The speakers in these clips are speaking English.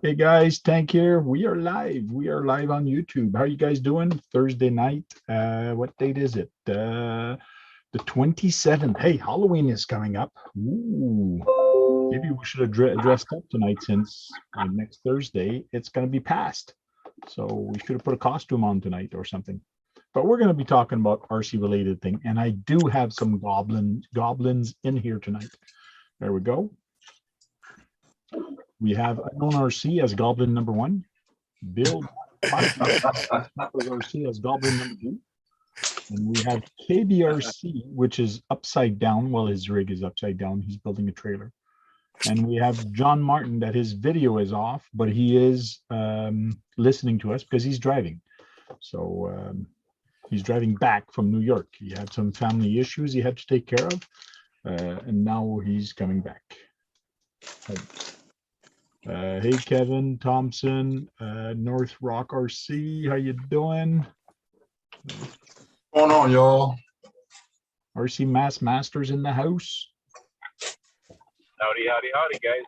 Hey guys, Tank here. We are live. We are live on YouTube. How are you guys doing? Thursday night. What date is it? The 27th. Hey, Halloween is coming up. Ooh, maybe we should have dressed up tonight since next Thursday it's going to be past. So we should have put a costume on tonight or something. But we're going to be talking about RC related thing, and I do have some goblins in here tonight. There we go. We have unknown RC as goblin number one. Bill RC as goblin number two. And we have KBRC, which is upside down. Well, his rig is upside down. He's building a trailer. And we have John Martin that his video is off, but he is listening to us because he's driving. So he's driving back from New York. He had some family issues he had to take care of. And now he's coming back. Hey, Kevin Thompson, North Rock RC, how you doing? What's going on, y'all? RC Mass Masters in the house. Howdy, howdy, howdy, guys.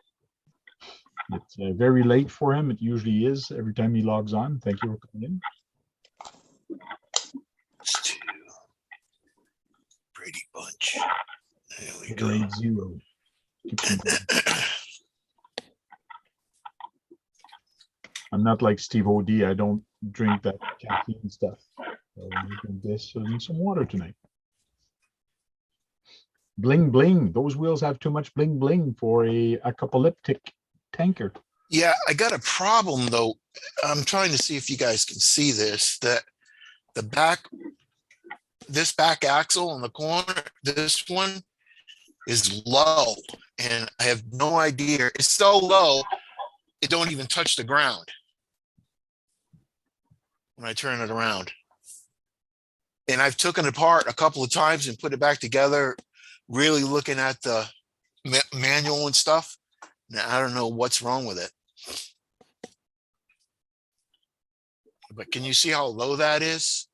It's very late for him. It usually is every time he logs on. Thank you for coming in. It's 2. Brady Bunch. There we go. Grade 0. I'm not like Steve OD. I don't drink that caffeine stuff. So I'm drinking this and some water tonight. Bling bling. Those wheels have too much bling bling for a apocalyptic tanker. Yeah, I got a problem though. I'm trying to see if you guys can see this, that this back axle on the corner, this one is low, and I have no idea. It's so low, it don't even touch the ground when I turn it around. And I've taken it apart a couple of times and put it back together, really looking at the manual and stuff. Now, I don't know what's wrong with it. But can you see how low that is?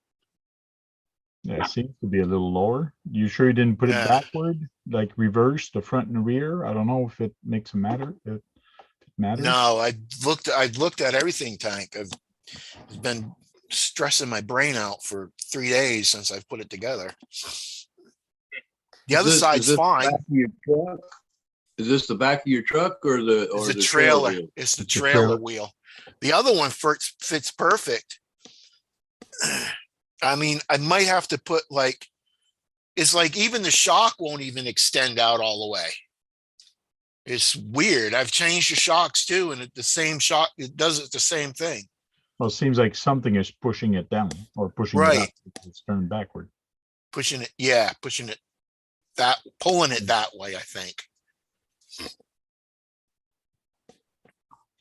Yeah, it seems to be a little lower. You sure you didn't put it backward, like reverse the front and rear? I don't know if it makes a matter. If it matters. No, I looked at everything, Tank. I've been stressing my brain out for 3 days since I've put it together. The other side's fine. Is this the back of your truck or the trailer? It's the trailer wheel. The other one fits perfect. I mean, I might have to put it's like even the shock won't even extend out all the way. It's weird. I've changed the shocks too, and the same shock, it does it the same thing. Well, it seems like something is pushing it down or pushing it up. It's turned backward. Pushing it, pulling it that way, I think.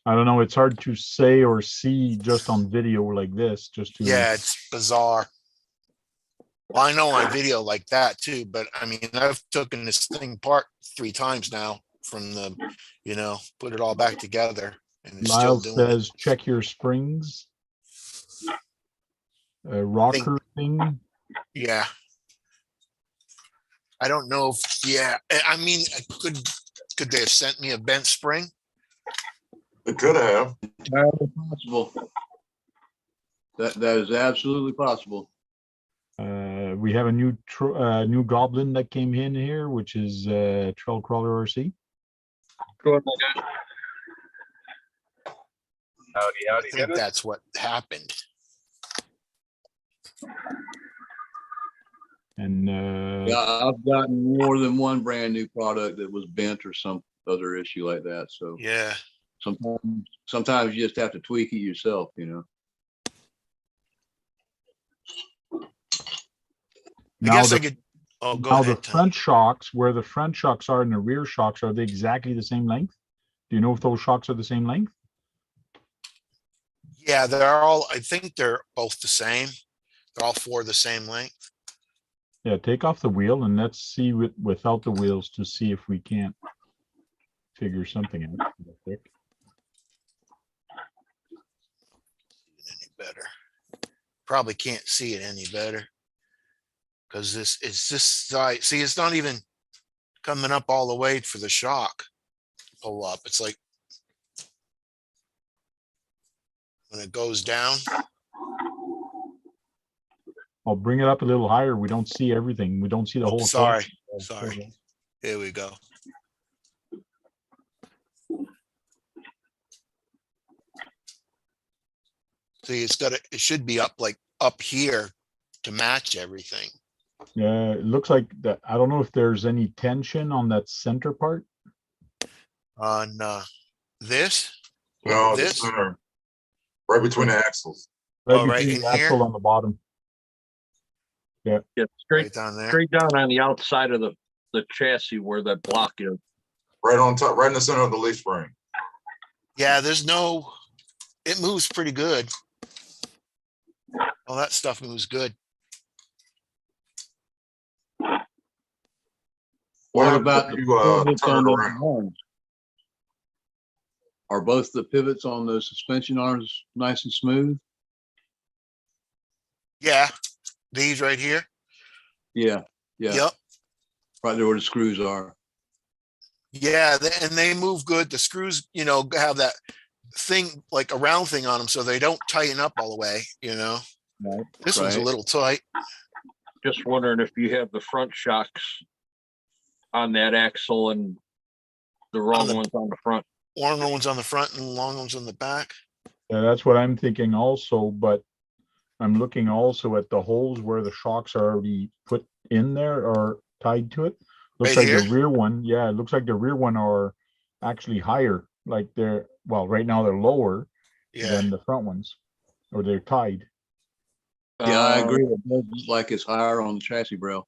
I don't know. It's hard to say or see just on video like this. Yeah, it's bizarre. Well, I know on video like that too, but I mean, I've taken this thing apart 3 times now from the, put it all back together. And it's Lyle still doing says, check your springs. Rocker thing. Yeah. I don't know if, I mean, could they have sent me a bent spring? It could have. Entirely possible. That is absolutely possible. We have a new goblin that came in here, which is Trail Crawler RC. Howdy, howdy. I think that's what happened. And yeah, I've gotten more than one brand new product that was bent or some other issue like that. So yeah, sometimes you just have to tweak it yourself, Now I could. Oh, go now ahead. The front shocks, where the front shocks are and the rear shocks, are they exactly the same length? Do you know if those shocks are the same length? Yeah, I think they're both the same. They're all 4 the same length. Yeah, take off the wheel and let's see without the wheels to see if we can't figure something out real quick. Any better? Probably can't see it any better because this side. See, it's not even coming up all the way for the shock to pull up. It's like when it goes down. I'll bring it up a little higher. We don't see everything. We don't see the Oh, whole. sorry, toy. sorry. Here we go. See, it should be up like up here to match everything. Yeah, it looks like that. I don't know if there's any tension on that center part. On this, No, the This? center, right between the axles. Oh, right between in the axle here? on the bottom. Yeah, right straight, down there. straight down on the outside of the chassis where that block is. Right on top, right in the center of the leaf spring. Yeah, it moves pretty good. All that stuff moves good. What happens about if the you pivots turn on it those around? arms? Are both the pivots on those suspension arms nice and smooth? Yeah, these right here. Yeah, yeah, Yep. right there where the screws are. Yeah, and they move good. The screws, have that thing, like a round thing on them, so they don't tighten up all the way, Right. This one's a Right. little tight. Just wondering if you have the front shocks on that axle and the wrong ones on the front. Long ones on the front and long ones on the back. Yeah, that's what I'm thinking also, but I'm looking also at the holes where the shocks are already put in there or tied to it. Looks Right like the here? rear one, yeah, it looks like the rear one are actually higher, like right now they're lower Yeah. than the front ones, or they're tied. Yeah, I agree. It does look like it's higher on the chassis braille.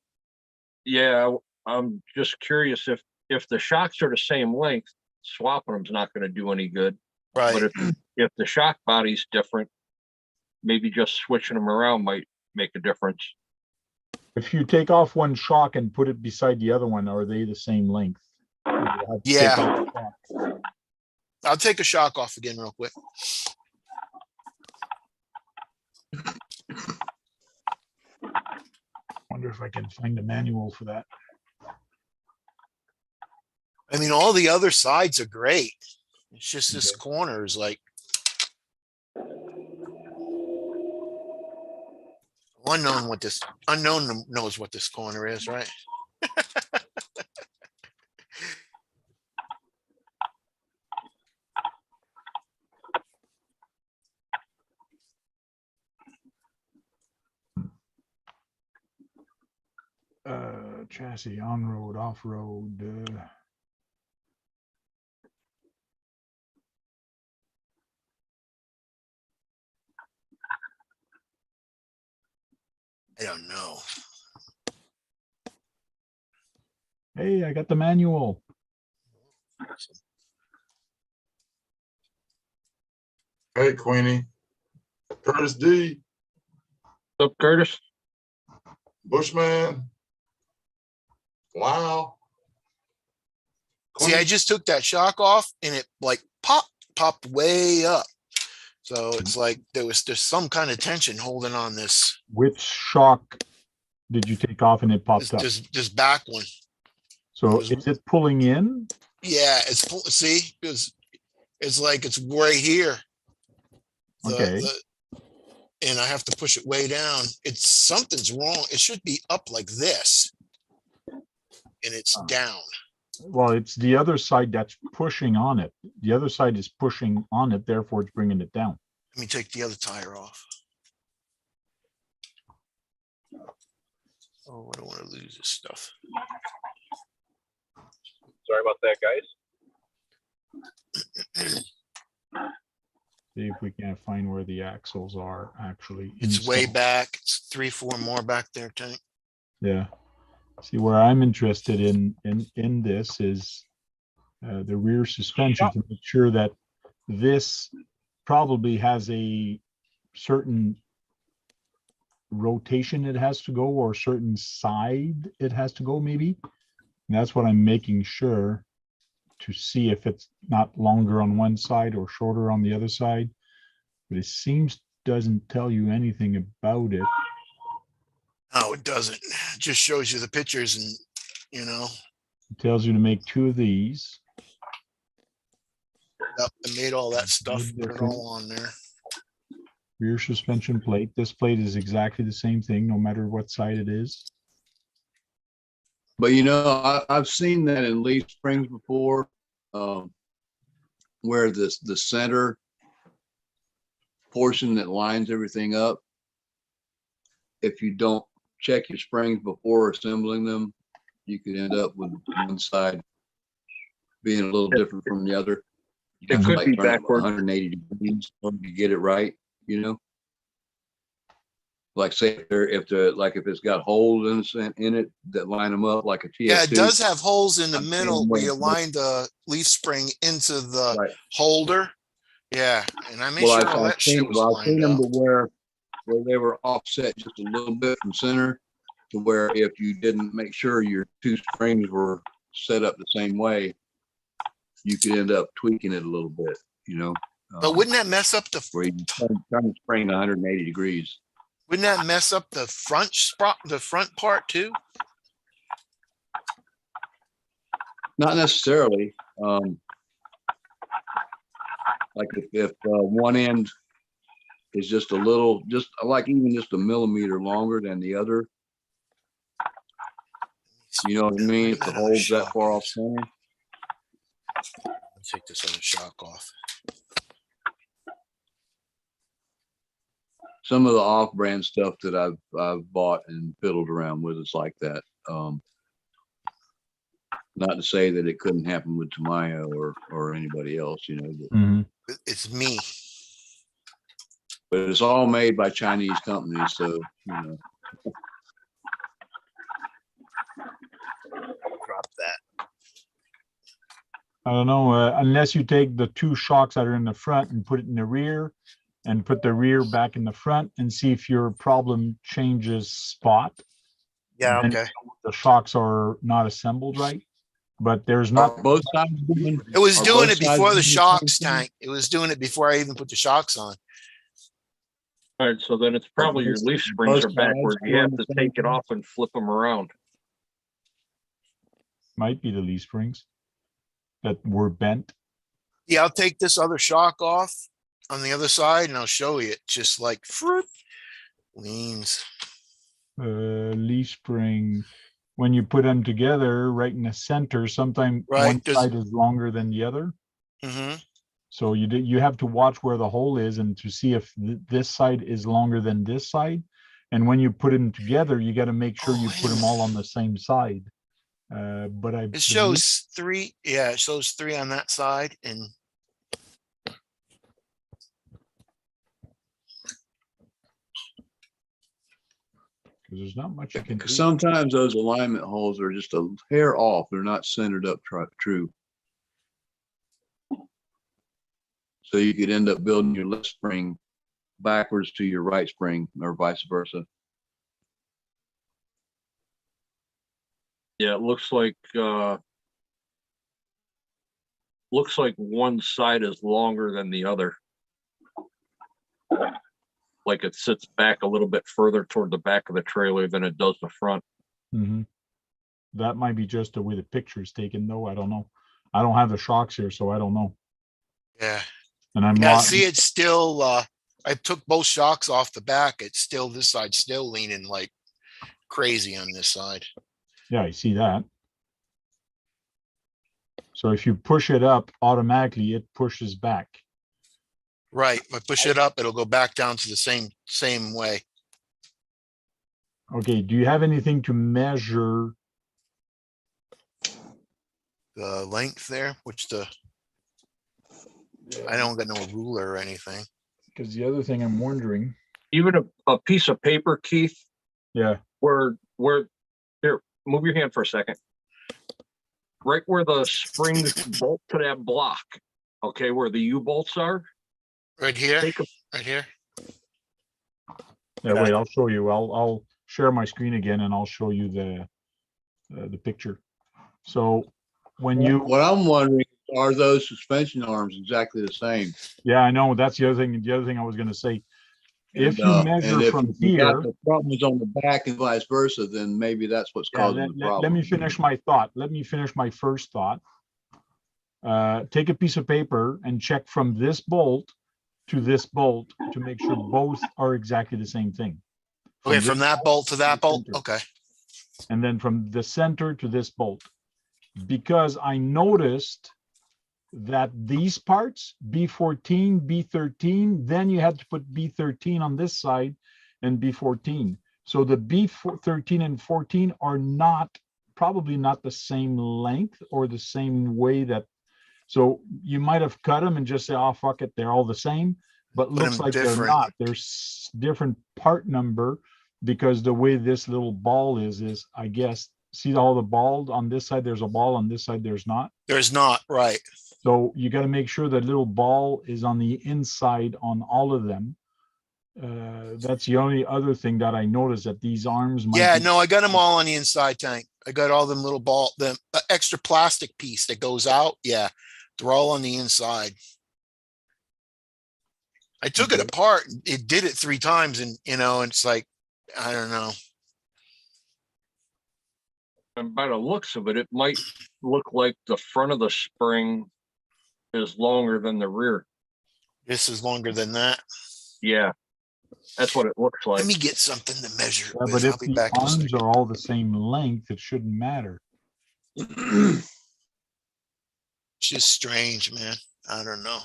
Yeah, I'm just curious if the shocks are the same length, swapping them's not going to do any good. Right. But if the shock body's different, maybe just switching them around might make a difference. If you take off one shock and put it beside the other one, are they the same length? You have to take Yeah. off the shock. I'll take a shock off again real quick. Wonder if I can find a manual for that. I mean, all the other sides are great. It's just this corner is like unknown knows what this corner is, right? Chassis on-road, off-road. I don't know. Hey, I got the manual. Hey, Queenie. Curtis D, What's up, Curtis? Bushman. Wow. See, I just took that shock off and it like popped way up. So it's like there's some kind of tension holding on this Which shock did you take off and it popped up? this back one. So is it pulling in? Yeah, see, because it's like it's right here. Okay. And I have to push it way down. Something's wrong. It should be up like this. And it's down. Well, it's the other side that's pushing on it. The other side is pushing on it, therefore it's bringing it down. Let me take the other tire off. Oh, I don't want to lose this stuff. Sorry about that, guys. See if we can't find where the axles are actually. It's way installed. back. It's 3-4 more back there, Tank. Yeah. See, where I'm interested in this is the rear suspension to make sure that this probably has a certain rotation it has to go or certain side it has to go maybe. And that's what I'm making sure to see if it's not longer on one side or shorter on the other side. But it seems doesn't tell you anything about it. No, it doesn't. It just shows you the pictures and, It tells you to make 2 of these. Yep, I made all that stuff, put it all on there. Rear suspension plate. This plate is exactly the same thing, no matter what side it is. But you know, I've seen that in leaf springs before, where the center portion that lines everything up, if you don't check your springs before assembling them, you could end up with one side being a little different from the other. You It have to, could like, be turn it backward. 180 degrees to get it right, you know? Like say if it's got holes in it that line them up like a TF2. Yeah, it does have holes in the I'm saying middle where you what- line the leaf spring into the Right. holder. Yeah, and I made Well, sure all that shit was I've seen lined them up. to where they were offset just a little bit from center, to where if you didn't make sure your two springs were set up the same way, you could end up tweaking it a little bit, you know? But wouldn't that mess up Where you turn the spring 180 degrees. wouldn't that mess up the front part too? Not necessarily. Like if one end is just a little, just even just a millimeter longer than the other, you know what I mean? If the hole's that far off center. Let's take this other shock off. Some of the off-brand stuff that I've bought and fiddled around with is like that. Not to say that it couldn't happen with Tamiya or anybody else, you know. But, It's me. but it's all made by Chinese companies, so you know. Drop that. I don't know, unless you take the two shocks that are in the front and put it in the rear and put the rear back in the front and see if your problem changes spot. Yeah, Then okay. the shocks are not assembled right, but there's not. Are both sides doing- It was are doing both it before sides the doing the shocks same thing? tank. It was doing it before I even put the shocks on. All right, so then it's probably your leaf springs are Both sides backward. You have doing to the same take it thing? off and flip them around. Might be the leaf springs that were bent. Yeah, I'll take this other shock off on the other side and I'll show you it just like fruit leans. Leaf spring, when you put them together right in the center, sometimes Right, one there's- side is longer than the other. Mm-hmm. So you have to watch where the hole is and to see if this side is longer than this side. And when you put them together, you got to make sure Oh, you wait put a them all on the same side. But I It shows three. Yeah, it shows three on that side and because there's not much you can do. Sometimes those alignment holes are just a hair off. They're not centered up true. So you could end up building your left spring backwards to your right spring or vice versa. Yeah, it looks like one side is longer than the other. Like it sits back a little bit further toward the back of the trailer than it does the front. Mhm. That might be just the way the picture is taken, though. I don't know. I don't have the shocks here, so I don't know. yeah. And I'm Yeah, not. see, it's still, I took both shocks off the back. It's still, this side still leaning like crazy on this side. Yeah, I see that. So if you push it up, automatically it pushes back. Right. If I push it up, it'll go back down to the same way. Okay, do you have anything to measure? The length there, I don't got no ruler or anything. Because the other thing I'm wondering. Even a piece of paper, Keith, Yeah, where here, move your hand for a second. Right where the springs bolt to that block, okay, where the U-bolts are. Right here, Take a right here. yeah, wait, I'll show you. I'll share my screen again and I'll show you the picture. So when you, What I'm wondering, are those suspension arms exactly the same? yeah, I know, that's the other thing. The other thing I was gonna say, if you And measure if from you got here. the problems on the back and vice versa, then maybe that's what's Yeah, causing the problem. let me finish my thought. Let me finish my first thought. Take a piece of paper and check from this bolt to this bolt to make sure both are exactly the same thing. Okay, from this that bolt to that bolt. center. Okay. And then from the center to this bolt. Because I noticed that these parts, B14, B13, then you had to put B13 on this side and B14. So the B13 and 14 are probably not the same length or the same way that, so you might have cut them and just say, oh, fuck it, they're all the same, but Put looks 'em like they're different. not. There's different part number because the way this little ball is, I guess, see all the balls on this side, there's a ball, on this side, there's not. There's not, right. So you got to make sure that little ball is on the inside on all of them. That's the only other thing that I noticed, that these arms might Yeah, be- no, I got them all on the inside tank. I got all them little ball, the extra plastic piece that goes out. Yeah, they're all on the inside. I took it apart. It did it 3 times, and it's like, I don't know. And by the looks of it, it might look like the front of the spring is longer than the rear. This is longer than that. Yeah, that's what it looks like. Let me get something to measure it Yeah, with. but I'll if be the back in a arms second. are all the same length, it shouldn't matter. It's just strange, man. I don't know.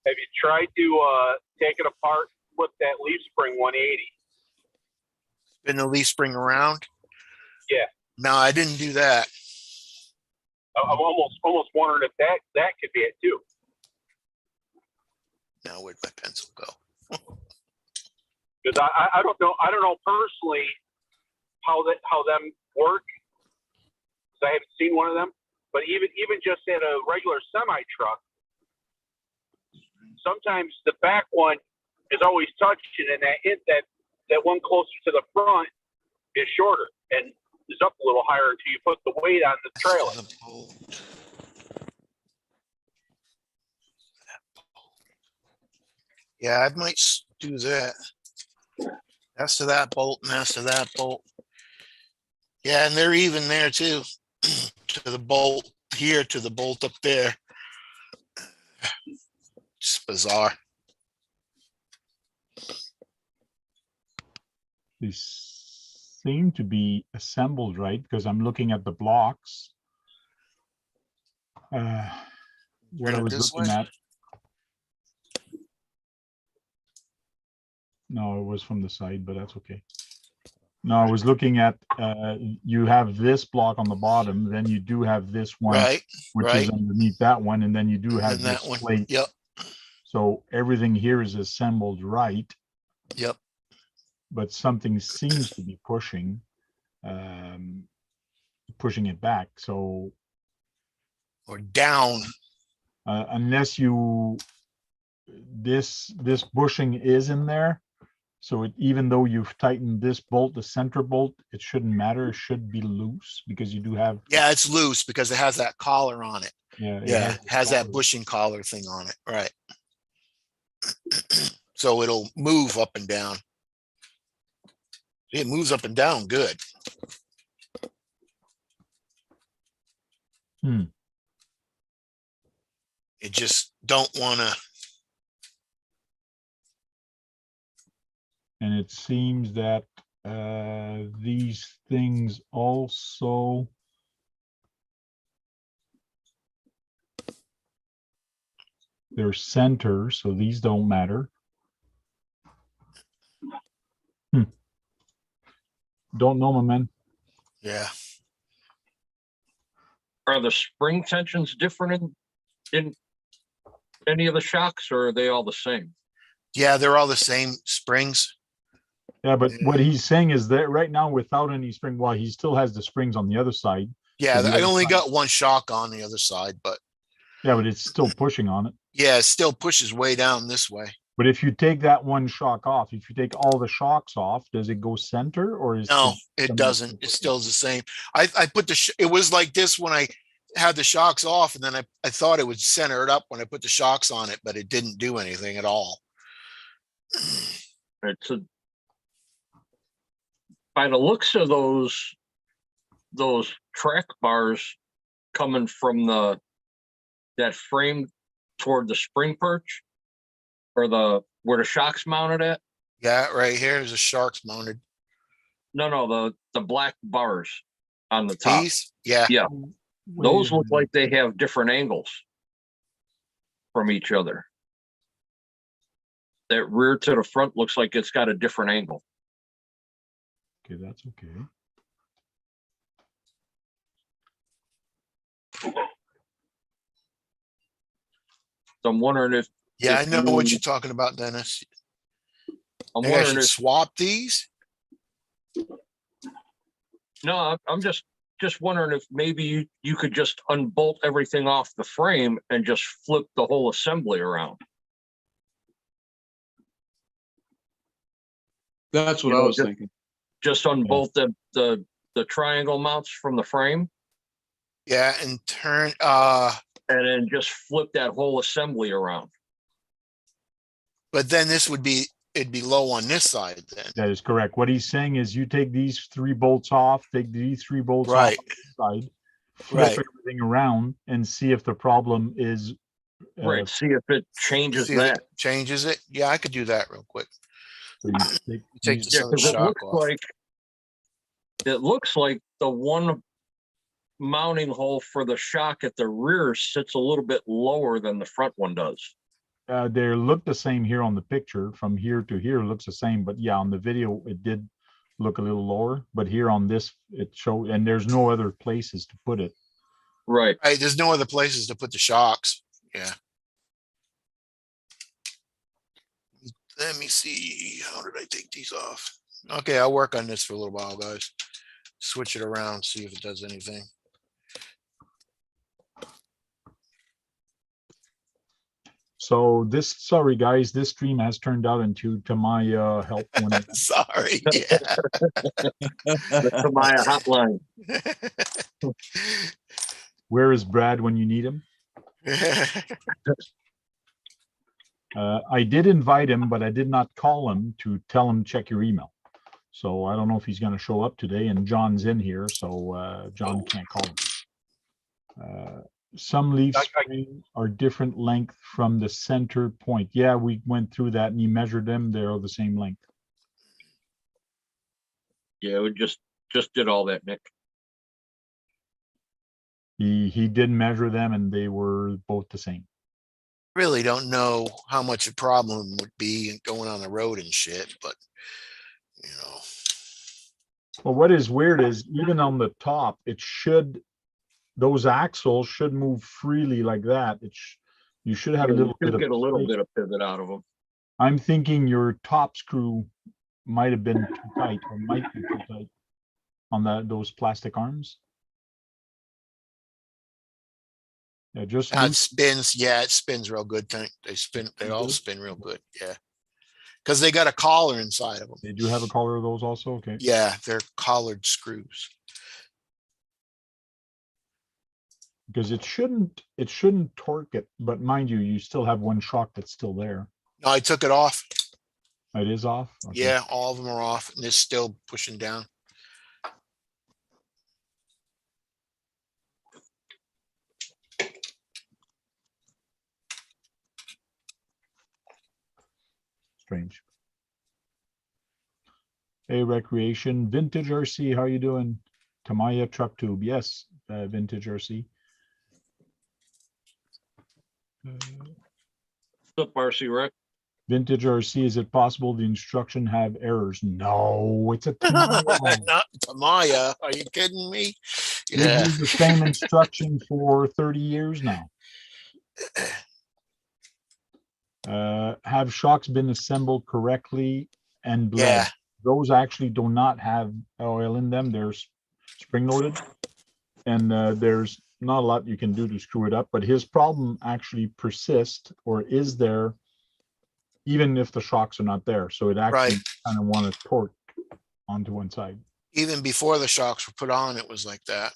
Have you tried to take it apart with that leaf spring 180? Spin the leaf spring around? Yeah. No, I didn't do that. I'm almost wondering if that could be it too. Now where'd my pencil go? Because I don't know personally how them work. Because I haven't seen one of them. But even just in a regular semi truck, sometimes the back one is always touching, and that one closer to the front is shorter and is up a little higher until you put the weight on the trailer. Yeah, I might do that. That's to that bolt and that's to that bolt. Yeah, and they're even there too. To the bolt here, to the bolt up there. It's bizarre. They seem to be assembled right, because I'm looking at the blocks. What Turn I it was this looking way? at. No, it was from the side, but that's okay. No, I was looking at, you have this block on the bottom, then you do have this one, Right, which right. is underneath that one, and then you do have And that this one. plate. Yep, So everything here is assembled right, yep. but something seems to be pushing it back. So Or down. unless this bushing is in there, so even though you've tightened this bolt, the center bolt, it shouldn't matter. It should be loose because you do have. Yeah, it's loose because it has that collar on it. Yeah, Yeah, it has that collar. bushing collar thing on it. Right. So it'll move up and down. It moves up and down good. Hmm. It just don't want to. And it seems that these things also. They're center, so these don't matter. Don't know, my man. Yeah. Are the spring tensions different in any of the shocks, or are they all the same? Yeah, they're all the same springs. Yeah, but what he's saying is that right now, without any spring, well, he still has the springs on the other side. Yeah, So the I other only side- got one shock on the other side, but Yeah, but it's still pushing on it. yeah, it still pushes way down this way. But if you take that one shock off, if you take all the shocks off, does it go center or is No, it doesn't. It's still the same. I put it was like this when I had the shocks off, and then I thought it would center it up when I put the shocks on it, but it didn't do anything at all. It's by the looks of those track bars coming from the that frame toward the spring perch or where the shock's mounted at? Yeah, right here is a shark's mounted. No, the black bars on the top. These, yeah, Yeah, those look like they have different angles from each other. That rear to the front looks like it's got a different angle. Okay, that's okay. So I'm wondering if yeah, I if know what you- you're talking about, Dennis. I'm Maybe I wondering should if swap these. no, I'm just wondering if maybe you could just unbolt everything off the frame and just flip the whole assembly around. That's what You I know, was thinking. Just unbolt the triangle mounts from the frame Yeah, and turn, and then just flip that whole assembly around. but then it'd be low on this side then. That is correct. What he's saying is you take these 3 bolts off, take these 3 bolts Right. off on this side, flip Right. everything around and see if the problem is Right. See if it changes See if it that. changes it. Yeah, I could do that real quick. so you take Take these- this Yeah, other because it shock looks off. like the one mounting hole for the shock at the rear sits a little bit lower than the front one does. they look the same here on the picture. From here to here looks the same, but yeah, on the video it did look a little lower, but here on this it showed, and there's no other places to put it. Right. Right, there's no other places to put the shocks. Yeah. Let me see. How did I take these off? Okay, I'll work on this for a little while, guys. Switch it around, see if it does anything. So this, sorry guys, this stream has turned out into Tamaya help when Sorry. Yeah. The Tamaya hotline. where is Brad when you need him? I did invite him, but I did not call him to tell him check your email. So I don't know if he's going to show up today, and John's in here, so John can't call him. Some leaf springs are different length from the center point. Yeah, we went through that and he measured them. They're the same length. Yeah, we just did all that, Nick. He did measure them and they were both the same. Really don't know how much a problem would be going on the road and shit, but you know. Well, what is weird is even on the top, it should, those axles should move freely like that. You should have a little bit of get a little space. bit of pivot out of them. I'm thinking your top screw might have been too tight or might be too tight on those plastic arms. Yeah, just It spins. Yeah, it spins real good. They all spin real good. Yeah. Because they got a collar inside of them. they do have a collar of those also. Okay. Yeah, they're collared screws. Because it shouldn't torque it, but mind you, you still have one shock that's still there. No, I took it off. It is off. Okay. Yeah, all of them are off and it's still pushing down. Strange. Hey, Recreation, Vintage RC, how you doing? Tamaya Truck Tube, yes, Vintage RC. What's up, RC Rec? Vintage RC, is it possible the instruction have errors? No, it's a Tamaya. Not Tamaya. Are you kidding me? We've Yeah. used the same instruction for 30 years now. Have shocks been assembled correctly and bled? Yeah. Those actually do not have oil in them. They're spring loaded, and there's not a lot you can do to screw it up. But his problem actually persists or is there even if the shocks are not there. So it actually Right. kind of want to torque onto one side. Even before the shocks were put on, it was like that.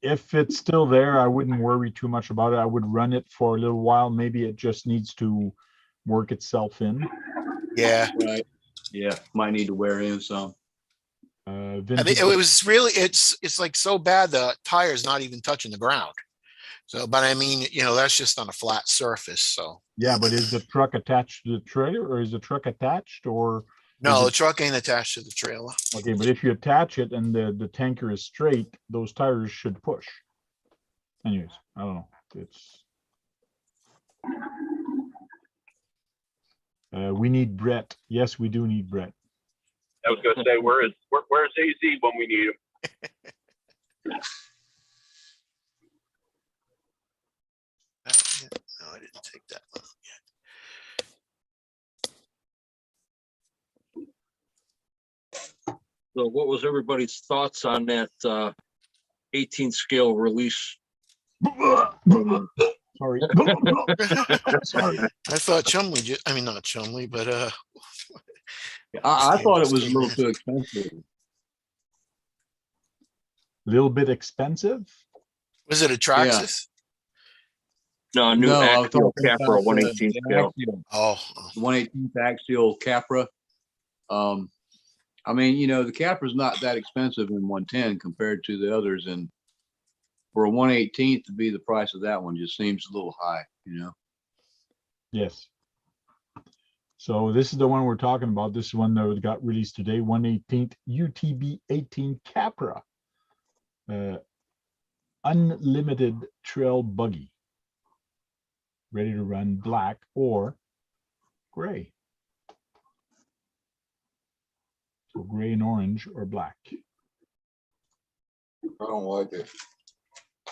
If it's still there, I wouldn't worry too much about it. I would run it for a little while. Maybe it just needs to work itself in. Yeah. Right. Yeah, might need to wear in some. I vintage. mean, it was really, it's like so bad, the tire's not even touching the ground. So, but I mean, you know, that's just on a flat surface, so. Yeah, but is the truck attached to the trailer, or is the truck attached, or? No, is the it- truck ain't attached to the trailer. Okay, but if you attach it and the tanker is straight, those tires should push. Anyways, I don't know. It's. We need Brett. Yes, we do need Brett. I was gonna say, where's AZ when we need him? No, I didn't take that one yet. So what was everybody's thoughts on that 18th scale release? Sorry. Sorry. I thought Chumley, I mean, not Chumley, but I thought it was a little too expensive. Little bit expensive. was it a Traxxas? No, new No, I was Axial talking Capra about 118 the scale. Axial, Oh, 118th Axial Capra. I mean, you know, the Capra's not that expensive in 110 compared to the others, and for a 118th to be the price of that one just seems a little high, you know. Yes. So this is the one we're talking about. This one that got released today, 118th UTB 18 Capra. Unlimited trail buggy. Ready to run black or gray. So gray and orange or black. I don't like it.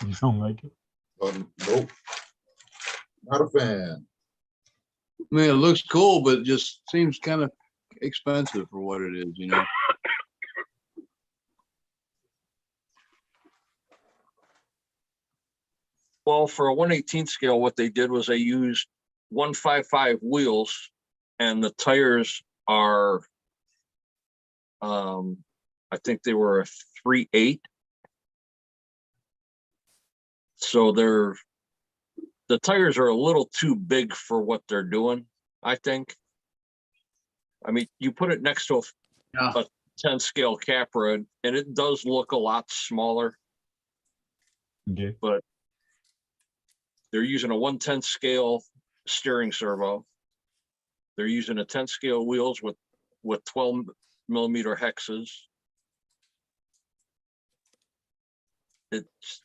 You don't like it? Nope. Not a fan. I mean, it looks cool, but it just seems kind of expensive for what it is, you know. Well, for a 118th scale, what they did was they used 155 wheels, and the tires are, I think they were a 3/8. So the tires are a little too big for what they're doing, I think. I mean, you put it next to a 10 scale Capra, and it does look a lot smaller. Okay. But they're using a 110 scale steering servo. They're using a 10 scale wheels with 12 millimeter hexes. It's,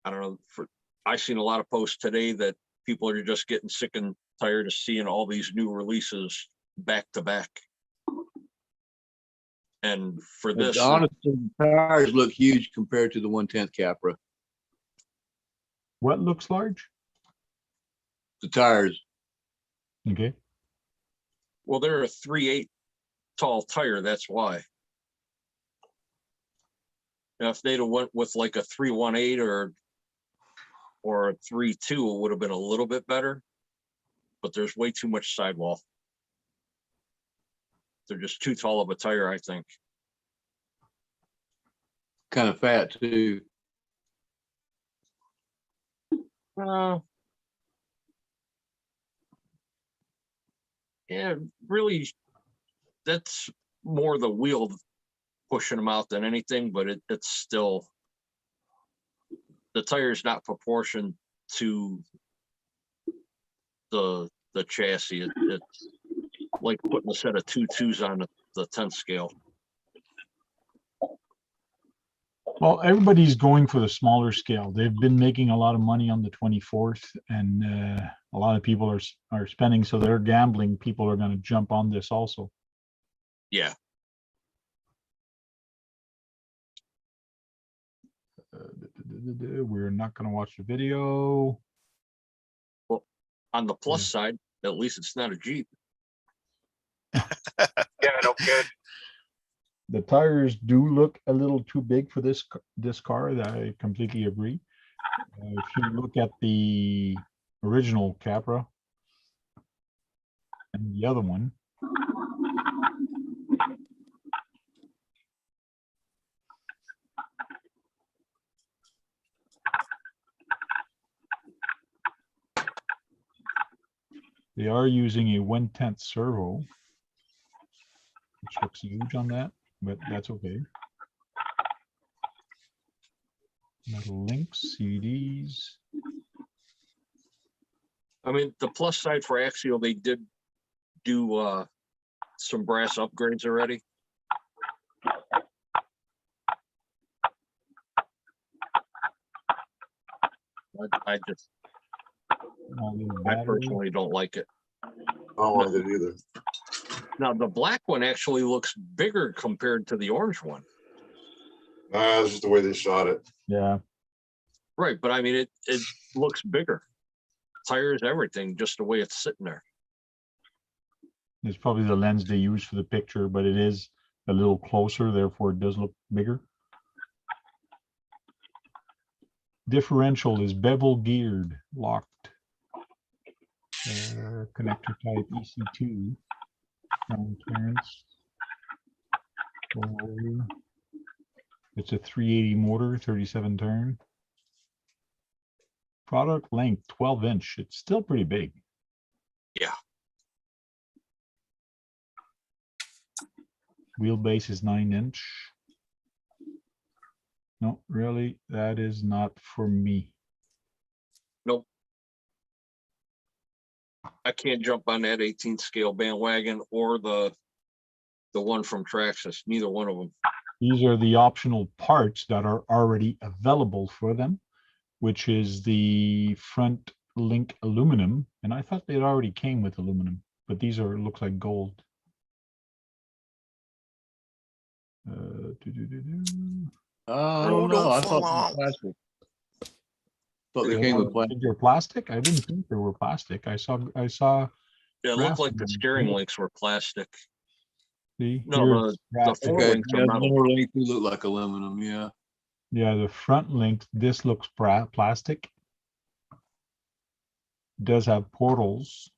I don't know, I've seen a lot of posts today that people are just getting sick and tired of seeing all these new releases back to back. And for this, Honestly, the tires look huge compared to the 110th Capra. What looks large? The tires. Okay. well, they're a 3/8 tall tire, that's why. Now, if they'd have went with like a 318 or a 3.2, it would have been a little bit better, but there's way too much sidewall. They're just too tall of a tire, I think. Kind of fat too. Yeah, really, that's more the wheel pushing them out than anything, but it's still, the tire's not proportioned to the chassis. It's like putting a set of 2.2s on the 10 scale. Well, everybody's going for the smaller scale. They've been making a lot of money on the 24th, and a lot of people are spending, so they're gambling. People are going to jump on this also. Yeah. We're not going to watch the video. Well, on the plus side, at least it's not a Jeep. Yeah, no kid. The tires do look a little too big for this car. I completely agree. If you look at the original Capra and the other one, they are using a 1/10 servo, which looks looks huge on that, but that's okay. Metal links, CVDs. I mean, the plus side for Axial, they did do some brass upgrades already. I just, I personally don't like it. I don't like it either. Now, the black one actually looks bigger compared to the orange one. It's just the way they shot it. Yeah. Right, but I mean, it looks bigger. Tires, everything, just the way it's sitting there. It's probably the lens they use for the picture, but it is a little closer, therefore it does look bigger. Differential is bevel geared, locked. Connector type EC2. Clearance. It's a 380 motor, 37 turn. Product length 12 inch. It's still pretty big. Yeah. Wheelbase is 9 inch. No, really, that is not for me. Nope. I can't jump on that 18th scale bandwagon or the one from Traxxas, neither one of them. These are the optional parts that are already available for them, which is the front link aluminum. And I thought they already came with aluminum, but these are, look like gold. I don't know. I thought they were plastic. Thought they came with plastic. They're plastic? I didn't think they were plastic. I saw. Yeah, it looked like the steering links were plastic. See, No, the four Okay, links are yeah, metal. lower length do look like aluminum. Yeah. Yeah, the front link, this looks plastic. Does have portals.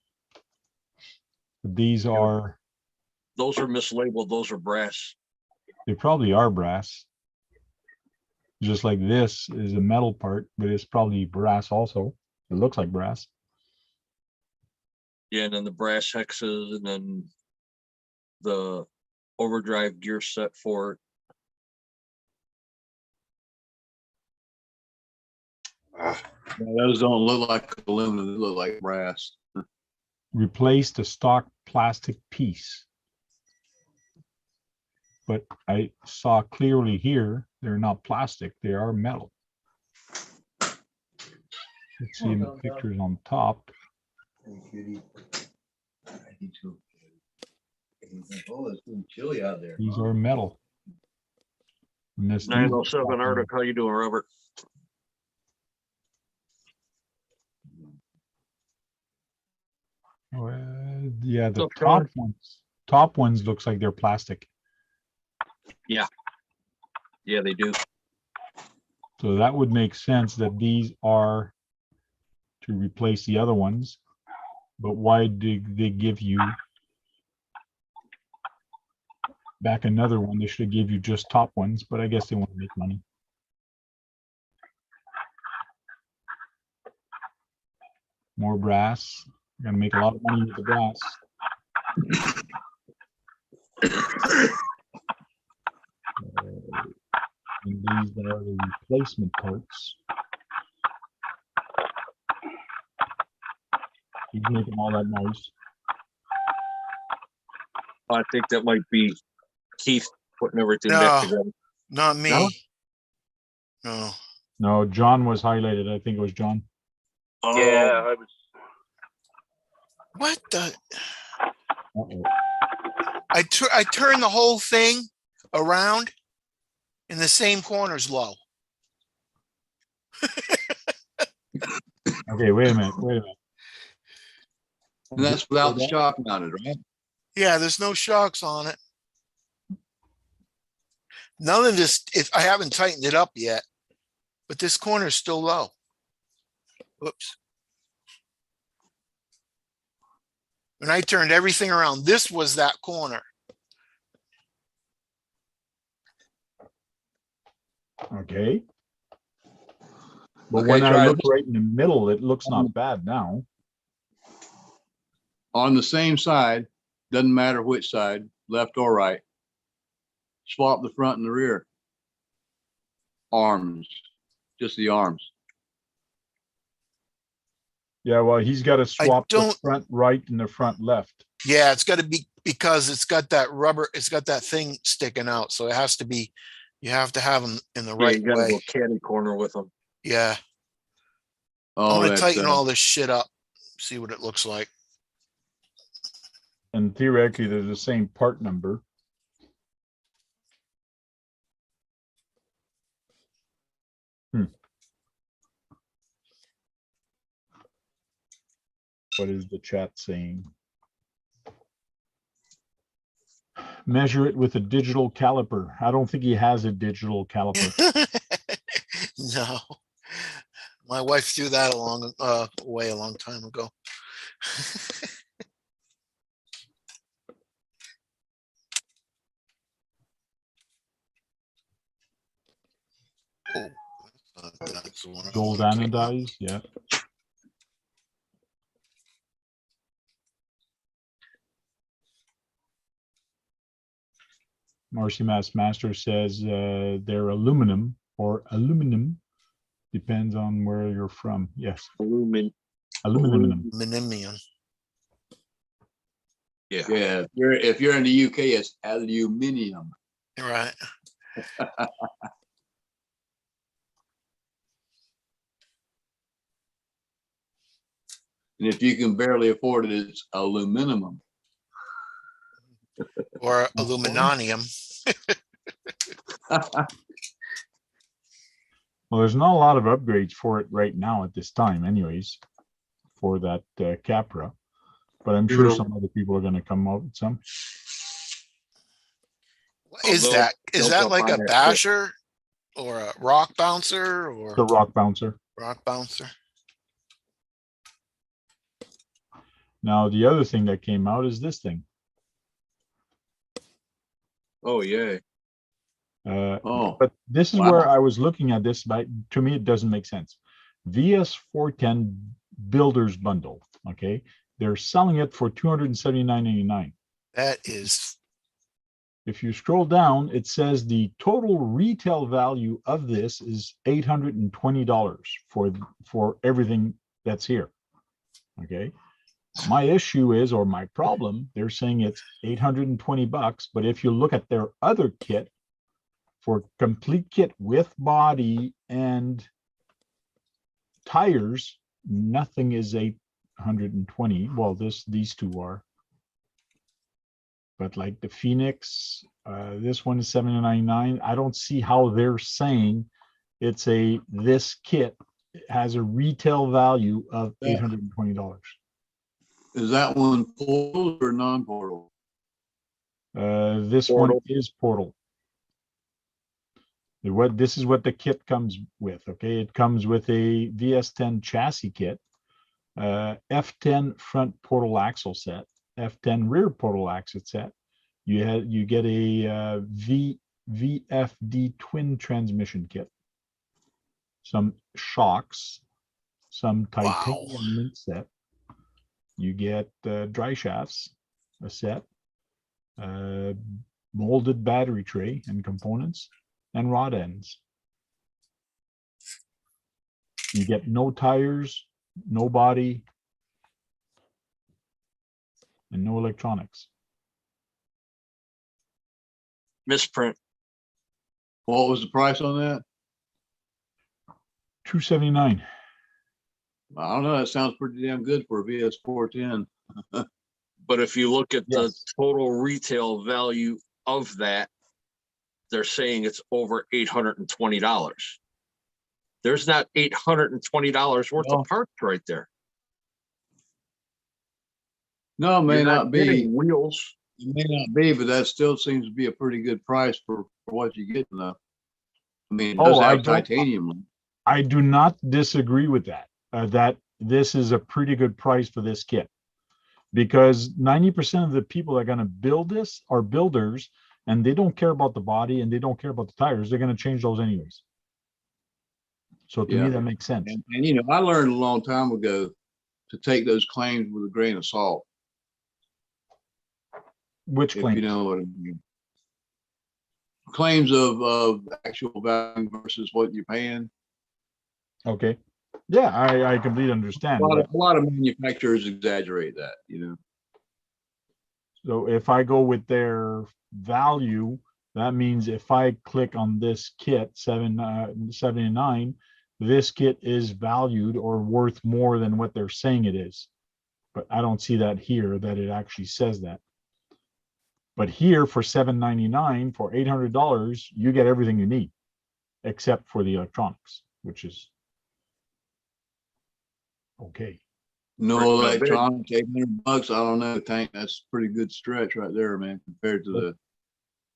These are. Those are mislabeled. Those are brass. They probably are brass. Just like this is a metal part, but it's probably brass also. It looks like brass. Yeah, and then the brass hexes, and then the overdrive gear set for it. Ah, Yeah, those don't look like aluminum. They look like brass. Replace the stock plastic piece. But I saw clearly here, they're not plastic, they are metal. Let's see in the pictures on top. Oh, it's getting chilly out there. These are metal. And this 907 Arctic, how you doing, Robert? Yeah, the What's up, top ones looks like they're plastic. Yeah, they do. So that would make sense that these are to replace the other ones. But why did they give you back another one? They should give you just top ones, but I guess they want to make money. More brass. You're gonna make a lot of money with the brass. And these are the replacement parts. He's making all that noise. I think that might be Keith putting everything back together. Not me. No? No. No, John was highlighted. I think it was John. Oh, Yeah, I was. What the? Uh-oh. I turned the whole thing around in the same corners low. Okay, wait a minute. And that's without the shock mounted, right? Yeah, there's no shocks on it. None of this, I haven't tightened it up yet, but this corner is still low. Whoops. When I turned everything around, this was that corner. Okay. But Okay, when I try look this. right in the middle, it looks not bad now. On the same side, doesn't matter which side, left or right, swap the front and the rear. Arms, just the arms. Yeah, well, he's got to swap the don't- front right and the front left. Yeah, it's got to be because it's got that rubber, it's got that thing sticking out. So it has to be, you have to have them in the Yeah, right you gotta way. go caddy corner with them. Yeah. Oh, I'm gonna that, tighten all this shit up, see what it looks like. And theoretically, they're the same part number. What is the chat saying? Measure it with a digital caliper. I don't think he has a digital caliper. No, my wife threw that away a long time ago. Oh, that's the one I Gold want. anodized, yeah. Marcy Mass Master says they're aluminum or aluminum, depends on where you're from. Yes, aluminum. Minimium. Yeah. yeah. If you're in the UK, it's aluminium. Right. And if you can barely afford it, it's aluminum. Or aluminanium. Well, there's not a lot of upgrades for it right now at this time anyways, for that Capra. But I'm sure some other people are going to come out with some. What is Although that? Is they'll that like buy a that basher or a rock bouncer or The rock bouncer. rock bouncer? Now, the other thing that came out is this thing. Oh, yeah. Oh, But this is Wow. where I was looking at this, but to me, it doesn't make sense. VS410 Builders Bundle, okay? They're selling it for $279.99. That is, If you scroll down, it says the total retail value of this is $820 for everything that's here, okay? My issue is, or my problem, they're saying it's 820 bucks, but if you look at their other kit, for complete kit with body and tires, nothing is 820. Well, these two are. But like the Phoenix, this one is $799. I don't see how they're saying this kit has a retail value of $820. is that one portal or non-portal? This one is Portal. This is what the kit comes with. Okay, it comes with a VS10 chassis kit, F10 front portal axle set, F10 rear portal axle set. You get a VFD twin transmission kit, some shocks, some titanium link set. You get dry shafts, a set, molded battery tray and components, and rod ends. You get no tires, no body, and no electronics. Misprint. What was the price on that? $279. I don't know. That sounds pretty damn good for a VS410. But if you look at Yes. the total retail value of that, they're saying it's over $820. There's not $820 worth No. of parts right there. No, it may You're not be. getting wheels. It may not be, but that still seems to be a pretty good price for what you get now. I mean, it does Oh, have titanium. I do not disagree with that. That this is a pretty good price for this kit, because 90% of the people that are going to build this are builders, and they don't care about the body and they don't care about the tires. They're going to change those anyways. So to me, Yeah. that makes sense. And you know, I learned a long time ago to take those claims with a grain of salt, Which if claim? you know what I mean. claims of actual value versus what you're paying. Okay. Yeah, I completely understand. A lot of manufacturers exaggerate that, you know. So if I go with their value, that means if I click on this kit 779, this kit is valued or worth more than what they're saying it is. But I don't see that here, that it actually says that. But here for $799, for $800, you get everything you need, except for the electronics, which is okay. No electronics, $800. I don't know, Tank. That's a pretty good stretch right there, man, compared to the.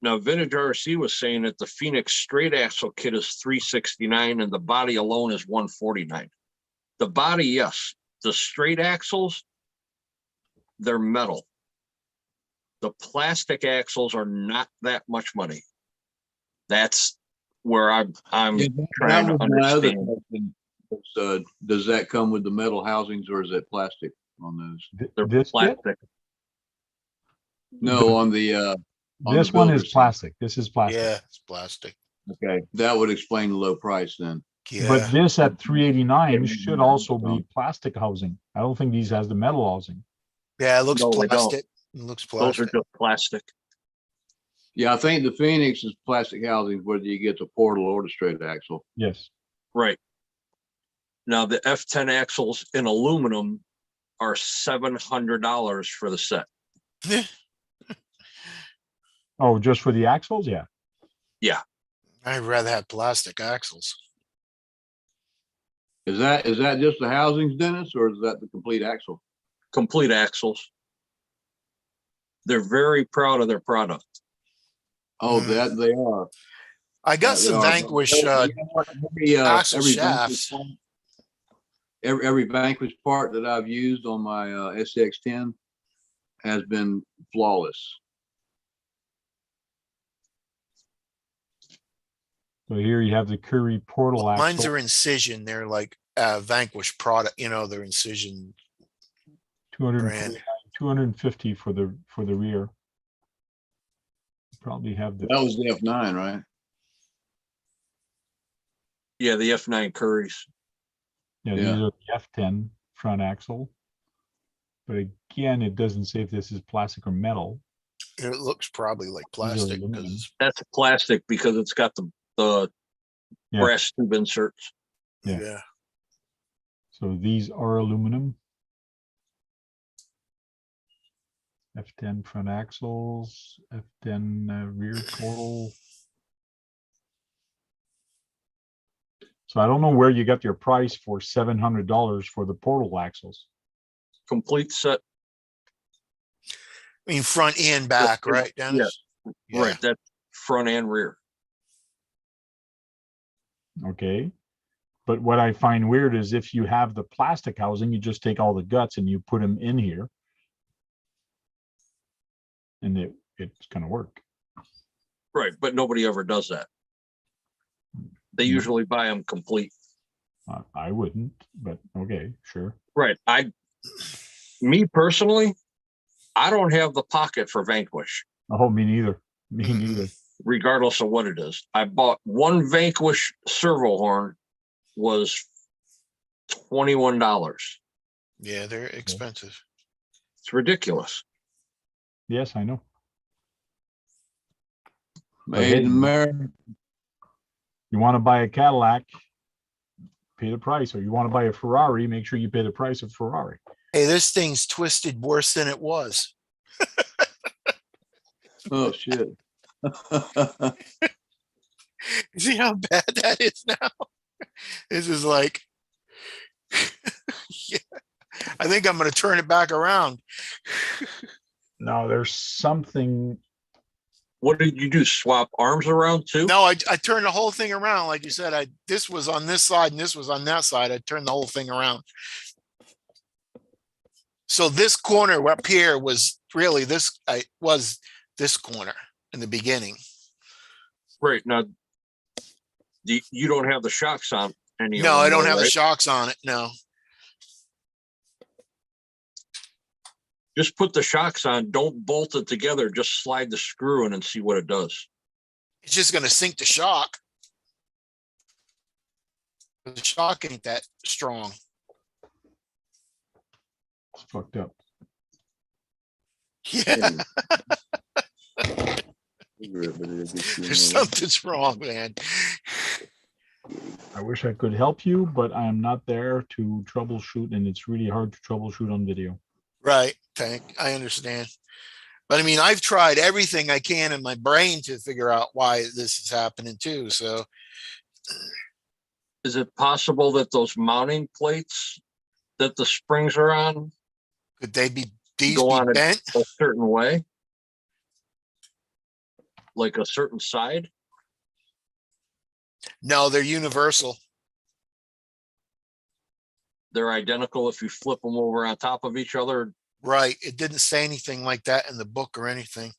Now, Vintage RC was saying that the Phoenix straight axle kit is $369 and the body alone is $149. The body, yes. The straight axles, they're metal. The plastic axles are not that much money. That's where I'm trying to understand. Does that come with the metal housings or is it plastic on those? They're This kit? plastic. No, on the This one is plastic. This is plastic. Yeah, it's plastic. okay, that would explain the low price then. Yeah. But this at 389 should also be plastic housing. I don't think these has the metal housing. Yeah, it looks No, they don't. plastic. It looks Those are plastic. just plastic. Yeah, I think the Phoenix is plastic housings, whether you get the portal or the straight axle. Yes. Right. Now, the F10 axles in aluminum are $700 for the set. Oh, just for the axles? Yeah. I'd rather have plastic axles. Is that just the housings, Dennis, or is that the complete axle? Complete axles. They're very proud of their product. Oh, that they are. I got They some are. Vanquish You know what? axle Vanquish shafts. part- every Vanquish part that I've used on my SCX10 has been flawless. So here you have the Curry portal Well, mine's axle, are incision. They're like Vanquish product, you know, they're incision 249, brand. 250 for the rear. Probably have the That was the F9, right? Yeah, the F9 Curries. yeah, Yeah. these are the F10 front axle. But again, it doesn't say if this is plastic or metal. It looks probably like These are plastic aluminum. because That's plastic because it's got the Yeah. brass tube inserts. Yeah. yeah. So these are aluminum. F10 front axles, F10 rear portal. So I don't know where you got your price for $700 for the portal axles. Complete set. I mean, front and back, Yeah. right, Dennis? Yeah. Right. That's front and rear. Okay. But what I find weird is if you have the plastic housing, you just take all the guts and you put them in here. And it's going to work. Right. But nobody ever does that. They No. usually buy them complete. I wouldn't, but okay, sure. Right. Me personally, I don't have the pocket for Vanquish, Oh, me neither. Me Mm-mm. neither. regardless of what it is. I bought one Vanquish servo horn, was $21. Yeah, they're expensive. It's ridiculous. Yes, I know. Made in America. You want to buy a Cadillac, pay the price, or you want to buy a Ferrari, make sure you pay the price of Ferrari. Hey, this thing's twisted worse than it was. Oh shit. You see how bad that is now? This is like, yeah, I think I'm going to turn it back around. No, there's something. What did you do? Swap arms around too? No, I turned the whole thing around. Like you said, this was on this side and this was on that side. I turned the whole thing around. So this corner up here was really this corner in the beginning. Right. Now, you don't have the shocks on any of No, them, I don't though, have the right? shocks on it. No. Just put the shocks on. Don't bolt it together. Just slide the screw in and see what it does. It's just gonna sink the shock. The shock ain't that strong. It's fucked up. Yeah, there's something's wrong, man. I wish I could help you, but I am not there to troubleshoot, and it's really hard to troubleshoot on video. Right, Tank, I understand. But I mean, I've tried everything I can in my brain to figure out why this is happening too, so. Is it possible that those mounting plates that the springs are on Could they be, these go be on bent? a certain way? Like a certain side? No, they're universal. They're identical if you flip them over on top of each other? Right, it didn't say anything like that in the book or anything.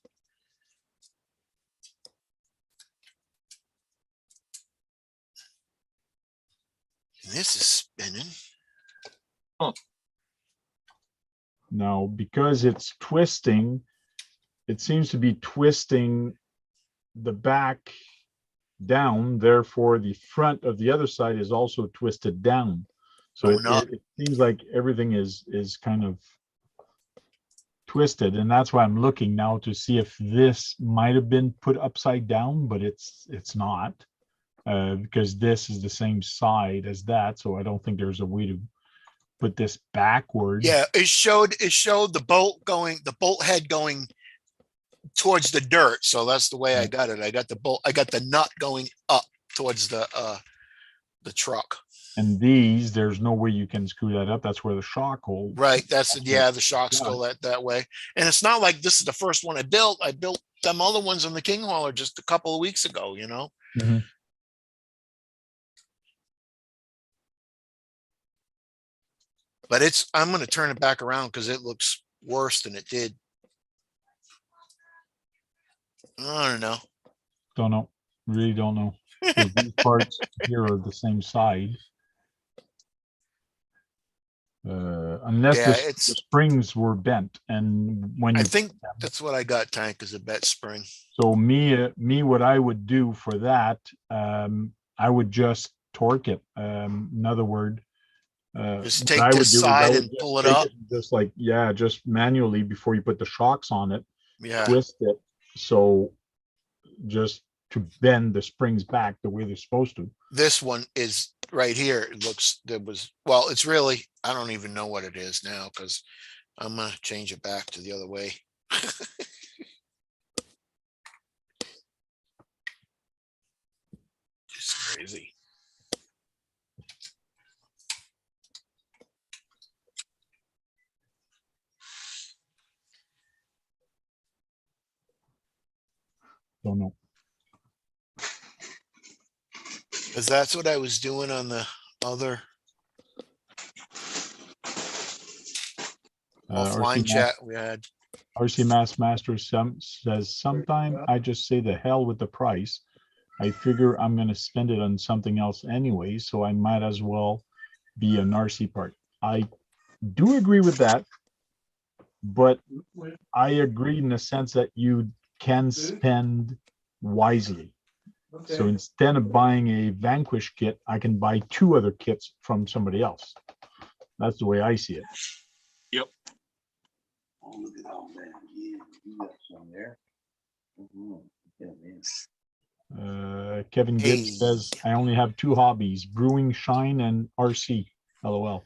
This is spinning. Now, because it's twisting, it seems to be twisting the back down, therefore the front of the other side is also twisted down. So Going up. it seems like everything is kind of twisted, and that's why I'm looking now to see if this might have been put upside down, but it's not, because this is the same side as that, so I don't think there's a way to put this backwards. Yeah, it showed the bolt head going towards the dirt. So that's the way I got it. I got the nut going up towards the truck. And these, there's no way you can screw that up. That's where the shock hole. Right. That's the shocks go that way. And it's not like this is the first one I built. I built them other ones on the King Hauler just a couple of weeks ago, you know? Mhm. But I'm going to turn it back around because it looks worse than it did. I don't know. Don't know. Really don't know. 'Cause these parts here are the same side. Unless Yeah, the springs were bent, and when I you think that's what I got, Tank, is a bet spring. so what I would do for that, I would just torque it. In other words, Just what take I would this do is I side would and just pull it take up. just like, just manually before you put the shocks on it, Yeah. twist it, so just to bend the springs back the way they're supposed to. This one is right here. It looks, it's really, I don't even know what it is now because I'm going to change it back to the other way. Just crazy. Don't know. Because that's what I was doing on the other offline chat we had. RC Master says, sometime I just say the hell with the price. I figure I'm going to spend it on something else anyway, so I might as well be an RC part. I do agree with that, but I agree in the sense that you can spend wisely. So instead of buying a Vanquish kit, I can buy 2 other kits from somebody else. That's the way I see it. Yep. Oh, look at all that. Yeah, you got some there. Yeah, man. Kevin Gibbs Hey. says, I only have 2 hobbies, brewing, shine, and RC. LOL.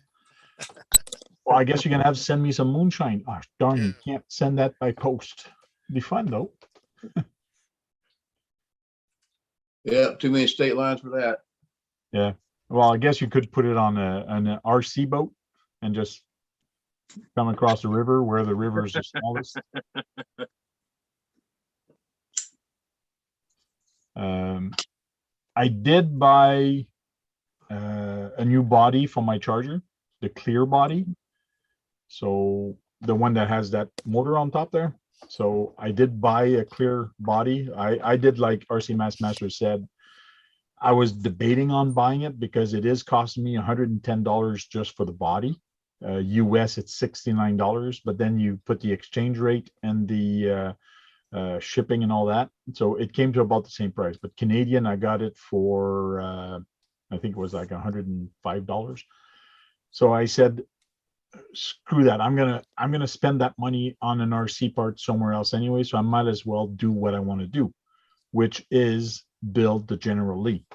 Well, I guess you're going to have to send me some moonshine. Oh, darn, you can't send that by post. Be fun, though. Yeah, too many state lines for that. Yeah. Well, I guess you could put it on an RC boat and just come across the river where the river is the smallest. I did buy a new body for my charger, the clear body. So the one that has that motor on top there. So I did buy a clear body. I did like RC Master said, I was debating on buying it because it is costing me $110 just for the body. US it's $69, but then you put the exchange rate and the shipping and all that. So it came to about the same price, but Canadian, I got it for, I think it was like $105. So I said, screw that. I'm gonna spend that money on an RC part somewhere else anyway. So I might as well do what I want to do, which is build the General Lee.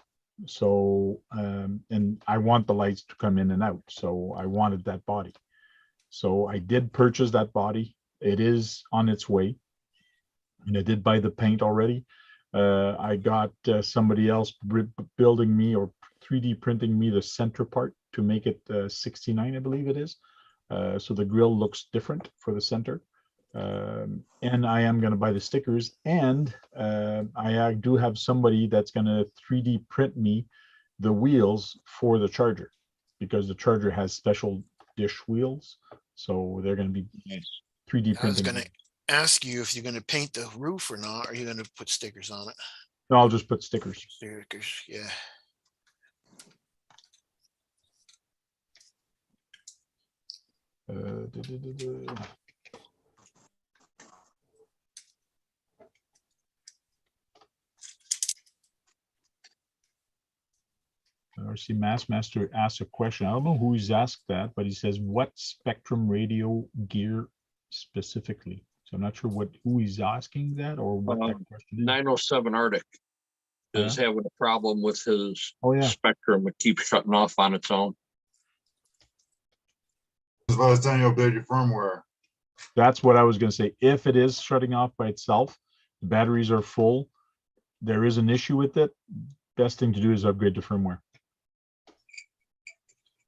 So and I want the lights to come in and out. So I wanted that body. So I did purchase that body. It is on its way. And I did buy the paint already. I got somebody else building me or 3D printing me the center part to make it 69, I believe it is. So the grill looks different for the center. And I am going to buy the stickers. And I do have somebody that's going to 3D print me the wheels for the charger, because the charger has special dish wheels. So they're going to be 3D I was printing. gonna ask you if you're gonna paint the roof or not. Are you gonna put stickers on it? No, I'll just put stickers. Stickers, yeah. RC Master asked a question. I don't know who he's asked that, but he says, what Spectrum radio gear specifically? So I'm not sure who he's asking that or what that question is. 907 Arctic is having a problem with his Spectrum. It keeps shutting off on its own. That's what I was telling you, update your firmware. That's what I was going to say. If it is shutting off by itself, the batteries are full, there is an issue with it, best thing to do is upgrade the firmware.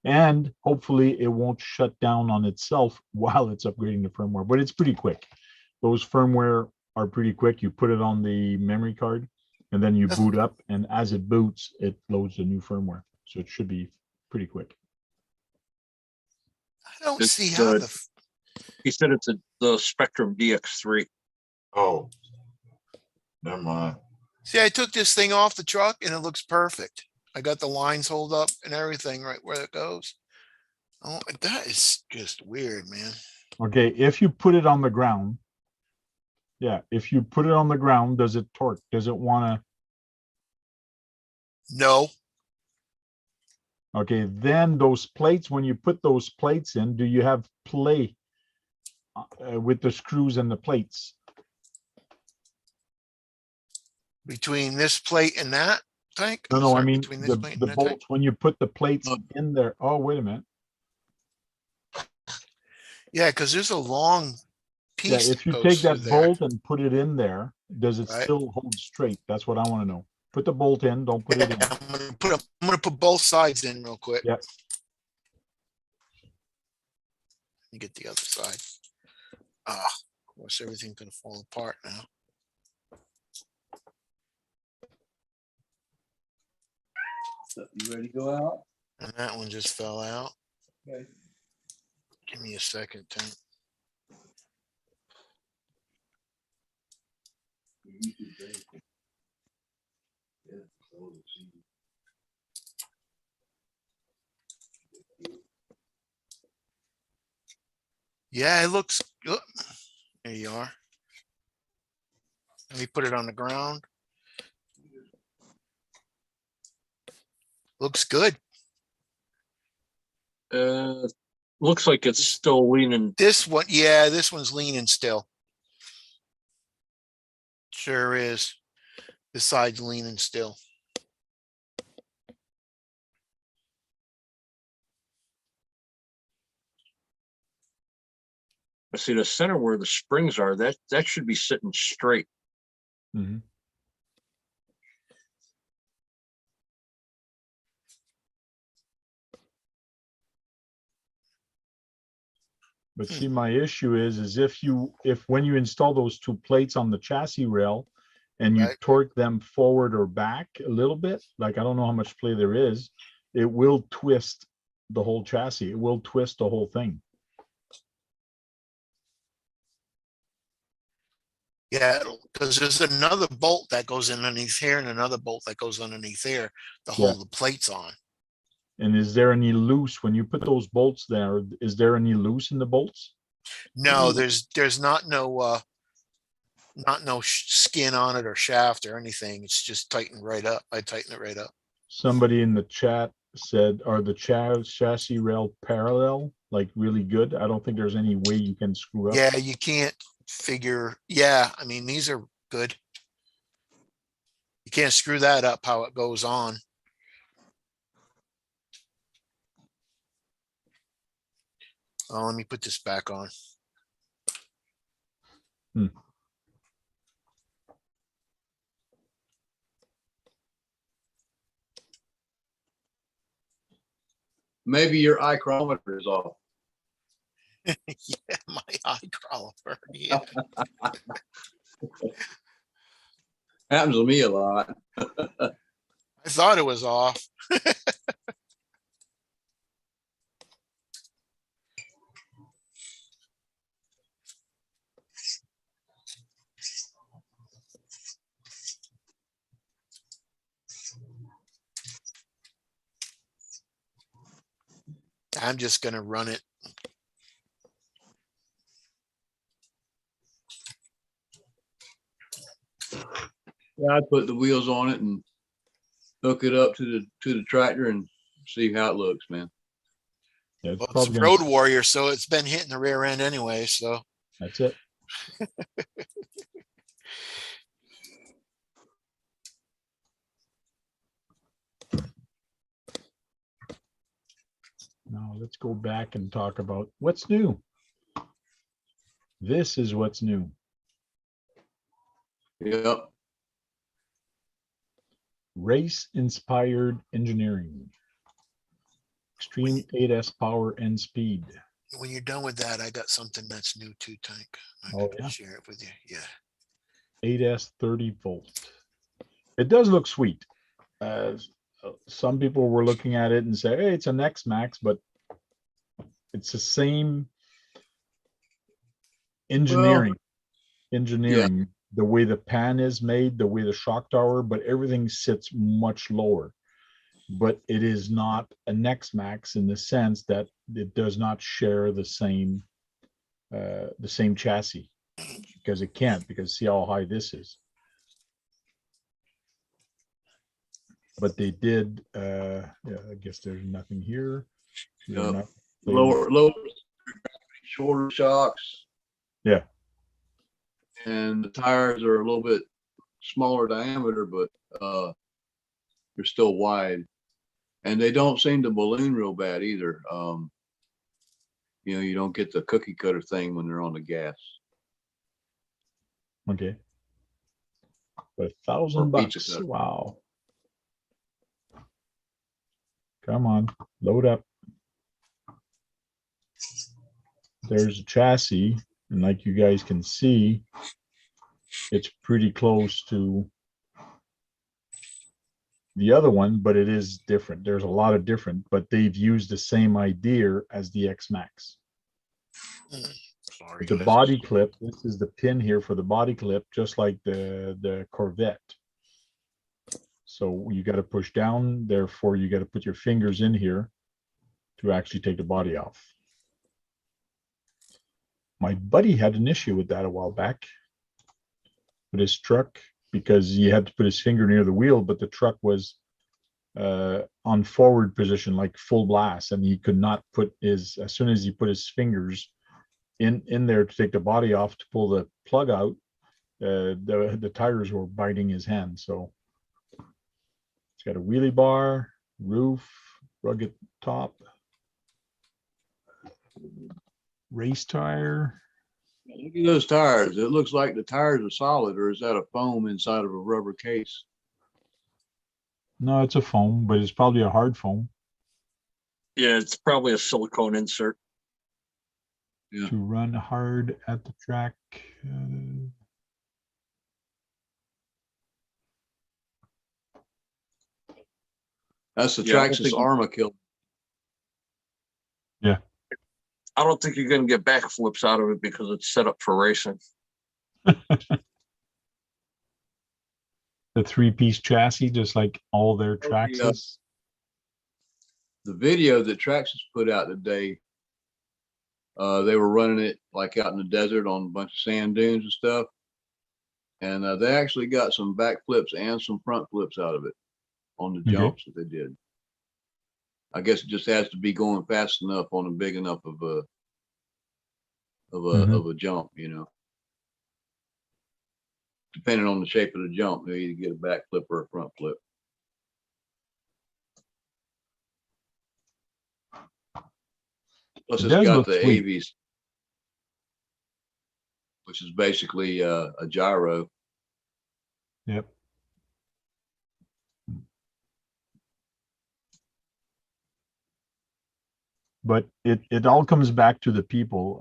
And hopefully it won't shut down on itself while it's upgrading the firmware, but it's pretty quick. Those firmware are pretty quick. You put it on the memory card and then you boot up, and as it boots, it loads the new firmware. So it should be pretty quick. I don't see how the. He said it's the Spectrum DX3. Oh, never mind. See, I took this thing off the truck and it looks perfect. I got the lines hold up and everything right where it goes. Oh, that is just weird, man. Okay, if you put it on the ground, if you put it on the ground, does it torque? Does it want to? No. Okay, then those plates, when you put those plates in, do you have play with the screws and the plates? Between this plate and that tank? No, Sorry, I mean between this the plate and that tank? bolts, when you put the plates in there. Oh, wait a minute. Yeah, because there's a long Yeah, piece. if you that take goes that through there. bolt and put it in there, does it still hold straight? That's what I want to know. Put the bolt in, don't put it in. I'm gonna put both sides in real quick. Yeah. Let me get the other side. Ah, of course, everything's gonna fall apart now. So, you ready to go out? And that one just fell out. Okay. Give me a second, Tim. Yeah, it looks good. There you are. Let me put it on the ground. Looks good. Looks like it's still leaning. This one, yeah, this one's leaning still. Sure is. This side's leaning still. I see the center where the springs are. That should be sitting straight. Mm-hmm. But see, my issue is if when you install those two plates on the chassis rail and you torque them forward or back a little bit, like I don't know how much play there is, it will twist the whole chassis. It will twist the whole thing. Yeah, because there's another bolt that goes underneath here and another bolt that goes underneath there to hold the plates on. And is there any loose when you put those bolts there? Is there any loose in the bolts? No, there's not no Not no skin on it or shaft or anything. It's just tightened right up. I tighten it right up. Somebody in the chat said, are the chassis rail parallel, like really good? I don't think there's any way you can screw up. Yeah, you can't figure. Yeah, I mean, these are good. You can't screw that up how it goes on. Oh, let me put this back on. Maybe your eye chronometer is off. Yeah, my eye crawler. Yeah. Happens to me a lot. I thought it was off. I'm just gonna run it. Yeah, I'd put the wheels on it and hook it up to the tractor and see how it looks, man. Yeah, it's Well, it's probably Road gonna, Warrior, so it's been hitting the rear end anyway. So that's it. Now let's go back and talk about what's new. This is what's new. Yep. Race inspired engineering. Extreme 8S power and speed. when you're done with that, I got something that's new too, Tank. I Oh, can yeah? share it with you. Yeah. 8S 30 volt. It does look sweet. Some people were looking at it and say, hey, it's an X Max, but it's the same engineering. The way the pan is made, the way the shock tower, but everything sits much lower. But it is not an X Max in the sense that it does not share the same chassis, because it can't, because see how high this is. But they did, yeah, I guess there's nothing here. They're not- Lower, shorter shocks. Yeah. And the tires are a little bit smaller diameter, but they're still wide. And they don't seem to balloon real bad either. You know, you don't get the cookie cutter thing when they're on the gas. Okay. But $1,000 pizza bucks. cutter. Wow. Come on, load up. There's a chassis, and like you guys can see, it's pretty close to the other one, but it is different. There's a lot of different, but they've used the same idea as the X Max. Sorry, The guys. body clip, this is the pin here for the body clip, just like the Corvette. So you got to push down, therefore you got to put your fingers in here to actually take the body off. My buddy had an issue with that a while back with his truck, because he had to put his finger near the wheel, but the truck was on forward position, like full blast, and he could not put his, as soon as he put his fingers in there to take the body off to pull the plug out, the tires were biting his hand. So it's got a wheelie bar, roof, rugged top, race tire. Look at those tires. It looks like the tires are solid, or is that a foam inside of a rubber case? No, it's a foam, but it's probably a hard foam. Yeah, it's probably a silicone insert. Yeah. To run hard at the track. That's the Yeah, I don't Traxxas think- Arma kill. I don't think you're going to get backflips out of it because it's set up for racing. The 3-piece chassis, just like all their Oh, yeah. Traxxas. The video that Traxxas put out today, they were running it like out in the desert on a bunch of sand dunes and stuff. And they actually got some back flips and some front flips out of it on the Okay. jumps that they did. I guess it just has to be going fast enough on a big enough of a jump, you know. Depending on the shape of the jump, you either get a back flip or a front flip. Plus, It it's does got look the sweet. AVs, which is basically a gyro. Yep. But it all comes back to the people.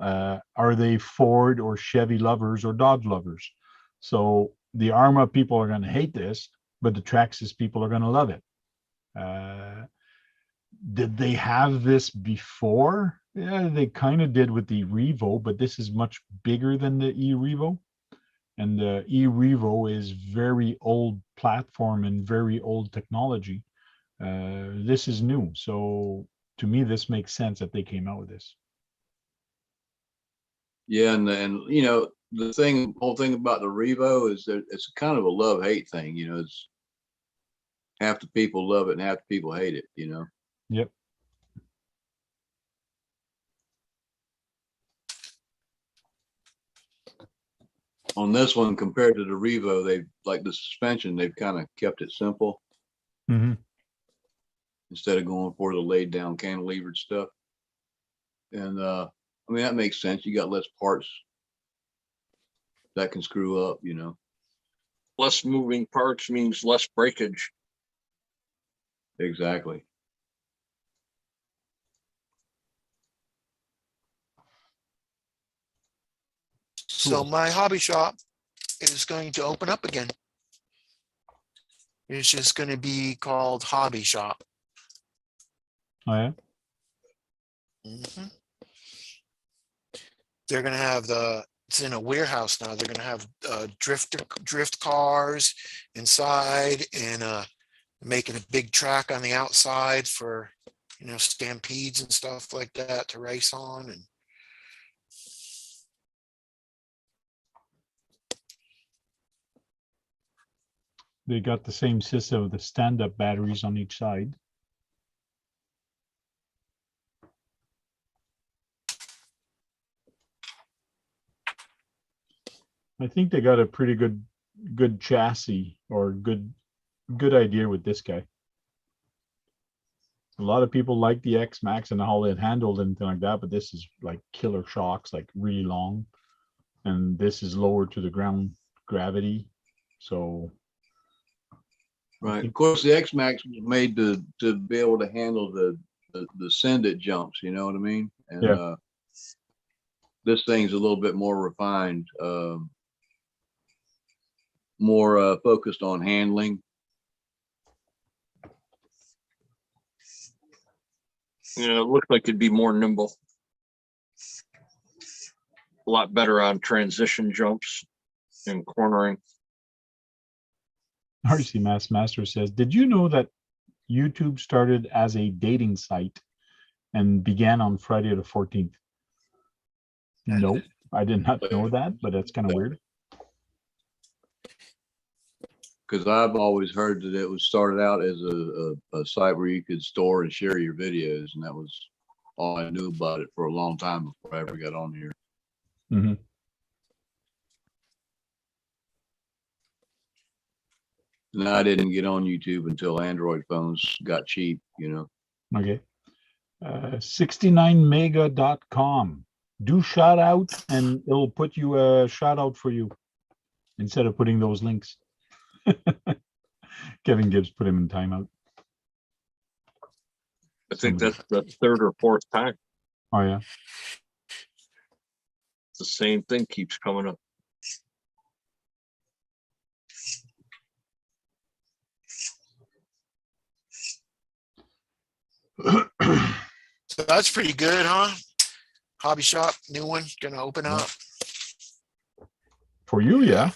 Are they Ford or Chevy lovers or Dodge lovers? So the Arma people are going to hate this, but the Traxxas people are going to love it. Did they have this before? Yeah, they kind of did with the Revo, but this is much bigger than the E-Revo. And the E-Revo is very old platform and very old technology. This is new. So to me, this makes sense that they came out with this. Yeah, and you know, the whole thing about the Revo is that it's kind of a love-hate thing, you know. It's half the people love it and half the people hate it, you know. Yep. On this one, compared to the Revo, they've like the suspension, they've kind of kept it simple Mm-hmm. instead of going for the laid down cantilevered stuff. And I mean, that makes sense. You got less parts that can screw up, you know. Less moving parts means less breakage. Exactly. So my hobby shop is going to open up again. It's just going to be called Hobby Shop. Oh, yeah. Mhm. They're going to have it's in a warehouse now. They're going to have drift cars inside and making a big track on the outside for, you know, stampedes and stuff like that to race on. And They got the same system of the stand-up batteries on each side. I think they got a pretty good chassis or good idea with this guy. A lot of people like the X Max and how it handled and anything like that, but this is like killer shocks, like really long, and this is lower to the ground gravity. So, Right. Of course, the X Max was made to be able to handle the send it jumps. You know what I mean? And yeah, this thing's a little bit more refined, more focused on handling. You know, it looked like it'd be more nimble. A lot better on transition jumps and cornering. RC Master says, did you know that YouTube started as a dating site and began on Friday the 14th? No, I did not know that, but that's kind of weird. Because I've always heard that it was started out as a site where you could store and share your videos, and that was all I knew about it for a long time before I ever got on here. Mm-hmm. And I didn't get on YouTube until Android phones got cheap, you know. Okay. 69mega.com. Do shout out and it'll put you a shout out for you instead of putting those links. Kevin Gibbs put him in timeout. I think that's the third or fourth time. Oh, yeah. The same thing keeps coming up. so that's pretty good, huh? Hobby shop, new one, gonna open up. For you, yeah.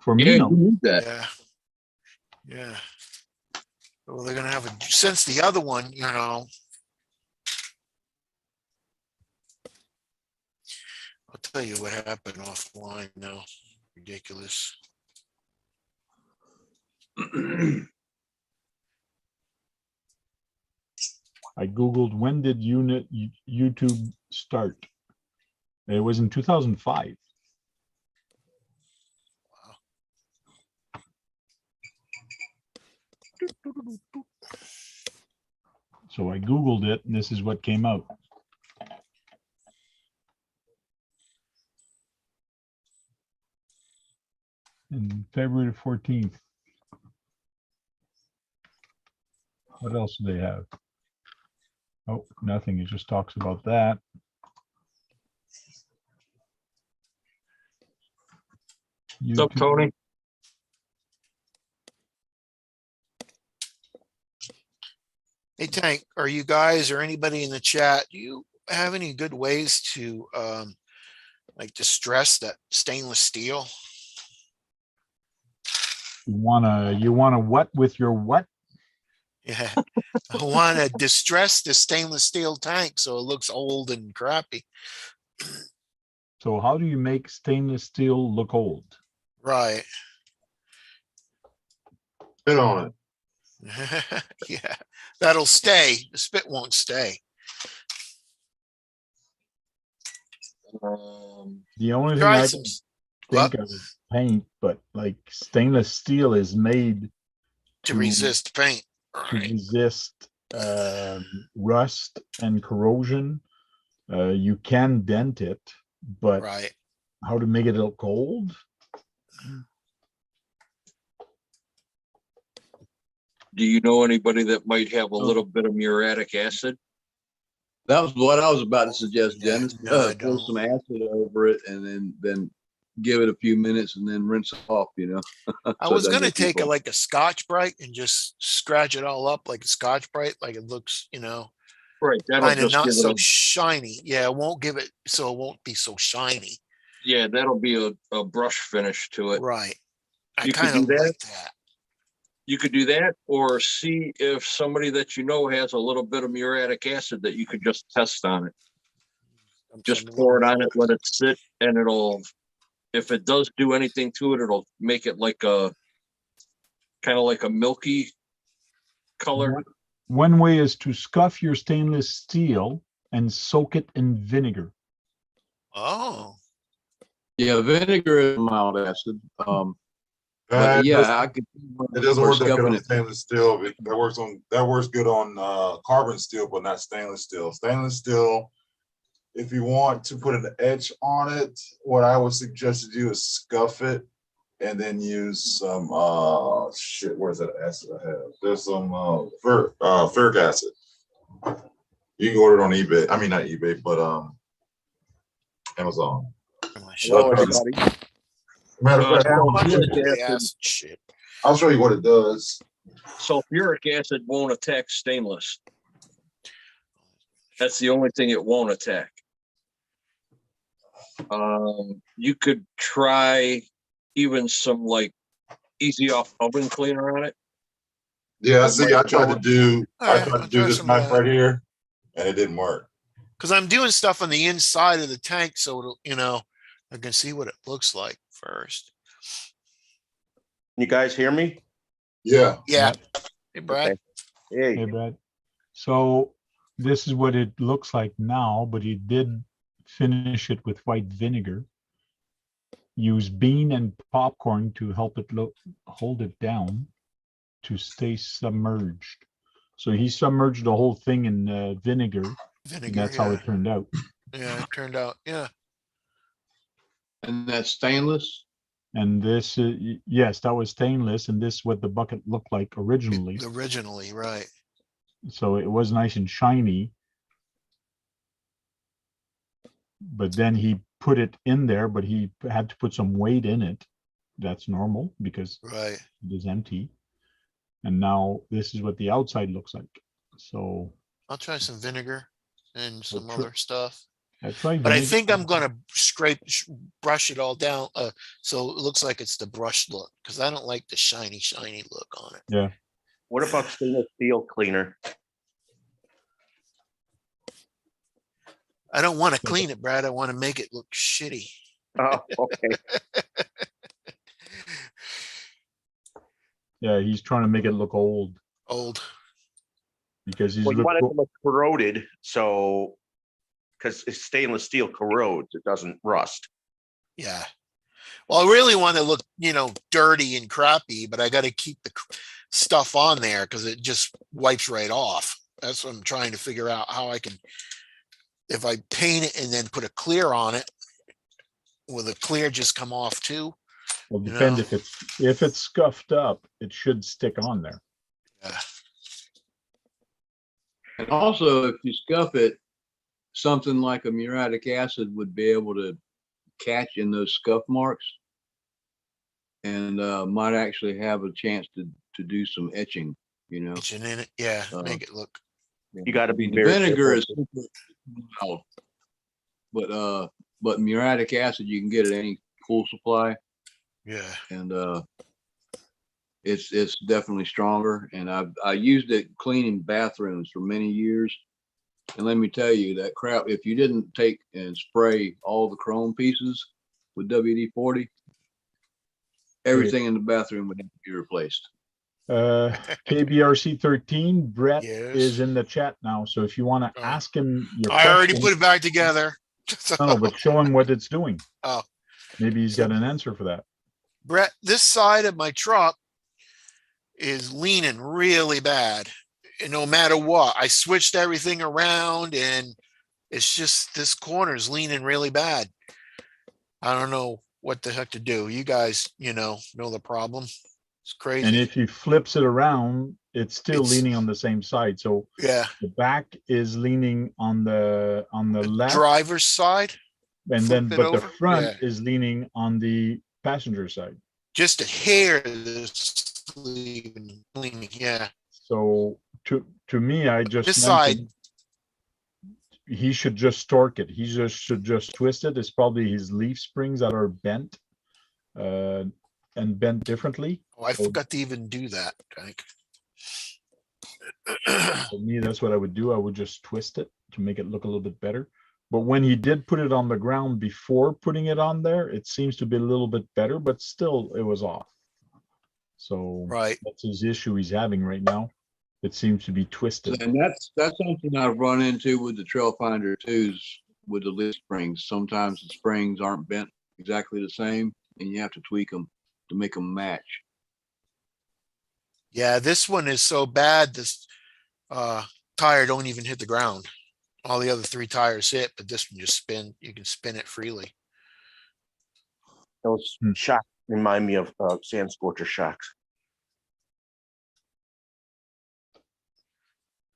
For me, Yeah, no. you need that. Yeah. Yeah. Well, they're gonna have since the other one, you know. I'll tell you what happened offline now. Ridiculous. I Googled when did YouTube start? It was in 2005. So I Googled it and this is what came out. In February 14th. What else do they have? Oh, nothing. It just talks about that. What's up, Tony? Hey Tank, are you guys or anybody in the chat, do you have any good ways to like distress that stainless steel? You wanna what with your what? Yeah, I want to distress the stainless steel tank so it looks old and crappy. So how do you make stainless steel look old? Right. Spit on it. Yeah, that'll stay. The spit won't stay. The only thing Try I some. can think of is paint, but like stainless steel is made To resist paint. to Right. resist rust and corrosion. You can dent it, but Right. how to make it look old? Do you know anybody that might have a little bit of muriatic acid? That was what I was about to suggest, Yeah, Dennis. no, I Pour don't. some acid over it and then give it a few minutes and then rinse it off, you know. I So it was doesn't gonna get too take cold. like a Scotch Brite and just scratch it all up like a Scotch Brite, like it looks, Right, that'll kind of just not give so it a, shiny. Yeah, it won't give it, so it won't be so shiny. yeah, that'll be a brush finish to it. Right. I You could kind do of that. like that. You could do that, or see if somebody that you know has a little bit of muriatic acid that you could just test on it. Just pour it on it, let it sit, and it'll, if it does do anything to it, it'll make it like a kind of like a milky color. One way is to scuff your stainless steel and soak it in vinegar. Oh, Yeah, vinegar is mild acid. But That yeah, I could. It doesn't we're work that good scuffing on it. stainless steel. That works good on carbon steel, but not stainless steel. Stainless steel, if you want to put an edge on it, what I would suggest to do is scuff it and then use some shit, where's that acid I have? There's some ferric acid. You can order it on eBay. I mean not eBay, but Amazon. Hello, everybody. Matter of fact, Sulfuric acid shit. I'll show you what it does. Sulfuric acid won't attack stainless. That's the only thing it won't attack. You could try even some like easy off oven cleaner on it. Yeah, see, I tried to do this some knife right here, and it didn't work. Because I'm doing stuff on the inside of the tank, so it'll, I can see what it looks like first. You guys hear me? Yeah. Yeah. Hey, Brad. Okay. Hey, Brad. So this is what it looks like now, but he did finish it with white vinegar. Use bean and popcorn to help it hold it down to stay submerged. So he submerged the whole thing in vinegar. And that's how it turned out. Yeah, it turned out. Yeah. And that's stainless. And this, yes, that was stainless, and this is what the bucket looked like originally. Originally, right. So it was nice and shiny. But then he put it in there, but he had to put some weight in it. That's normal because right. It is empty. And now this is what the outside looks like. So I'll try some vinegar and some other stuff. I tried, but I think I'm gonna brush it all down, so it looks like it's the brush look, because I don't like the shiny look on it. Yeah. What about stainless steel cleaner? I don't want to clean it, Brad. I want to make it look shitty. Oh, okay. Yeah, he's trying to make it look old Old. because he's Well, you look, want it to look corroded, so, because stainless steel corrodes, it doesn't rust. Yeah. Well, I really want to look, dirty and crappy, but I got to keep the stuff on there because it just wipes right off. That's what I'm trying to figure out how I can, if I paint it and then put a clear on it, will the clear just come off too? well, You depend know? if it's scuffed up, it should stick on there. Yeah. And also, if you scuff it, something like a muriatic acid would be able to catch in those scuff marks and might actually have a chance to do some etching, Kitchen in it. Yeah. Make it look. You got to be The very vinegar is careful. super mild, but muriatic acid you can get at any pool supply, Yeah. and it's definitely stronger. And I used it cleaning bathrooms for many years. And let me tell you, that crap, if you didn't take and spray all the chrome pieces with WD-40, everything in the bathroom would have to be replaced. KBRC 13, Brett Yes. is in the chat now. So if you want to Oh. ask him your I already question- put it back together. No, but show him what it's doing. Oh. Maybe he's got an answer for that. Brett, this side of my truck is leaning really bad. And no matter what, I switched everything around and it's just this corner is leaning really bad. I don't know what the heck to do. You guys, know the problem. It's crazy. And if he flips it around, it's still It's- leaning on the same side. So yeah, the back is leaning on the left, driver's side, and flip then it but the over. front Yeah. is leaning on the passenger side. Just a hair this leaning. Yeah. So to me, I just This mentioned he should just torque it. He should just twist it. It's probably his leaf springs that are bent and bent differently. Oh, I So forgot to even do that. I think. for me, that's what I would do. I would just twist it to make it look a little bit better. But when he did put it on the ground before putting it on there, it seems to be a little bit better, but still it was off. So Right. that's his issue he's having right now. It seems to be twisted. And that's something I've run into with the Trail Finder twos with the leaf springs. Sometimes the springs aren't bent exactly the same, and you have to tweak them to make them match. Yeah, this one is so bad. This tire don't even hit the ground. All the other 3 tires hit, but this one just spin. You can spin it freely. Those shocks remind me of sand scorcher shocks.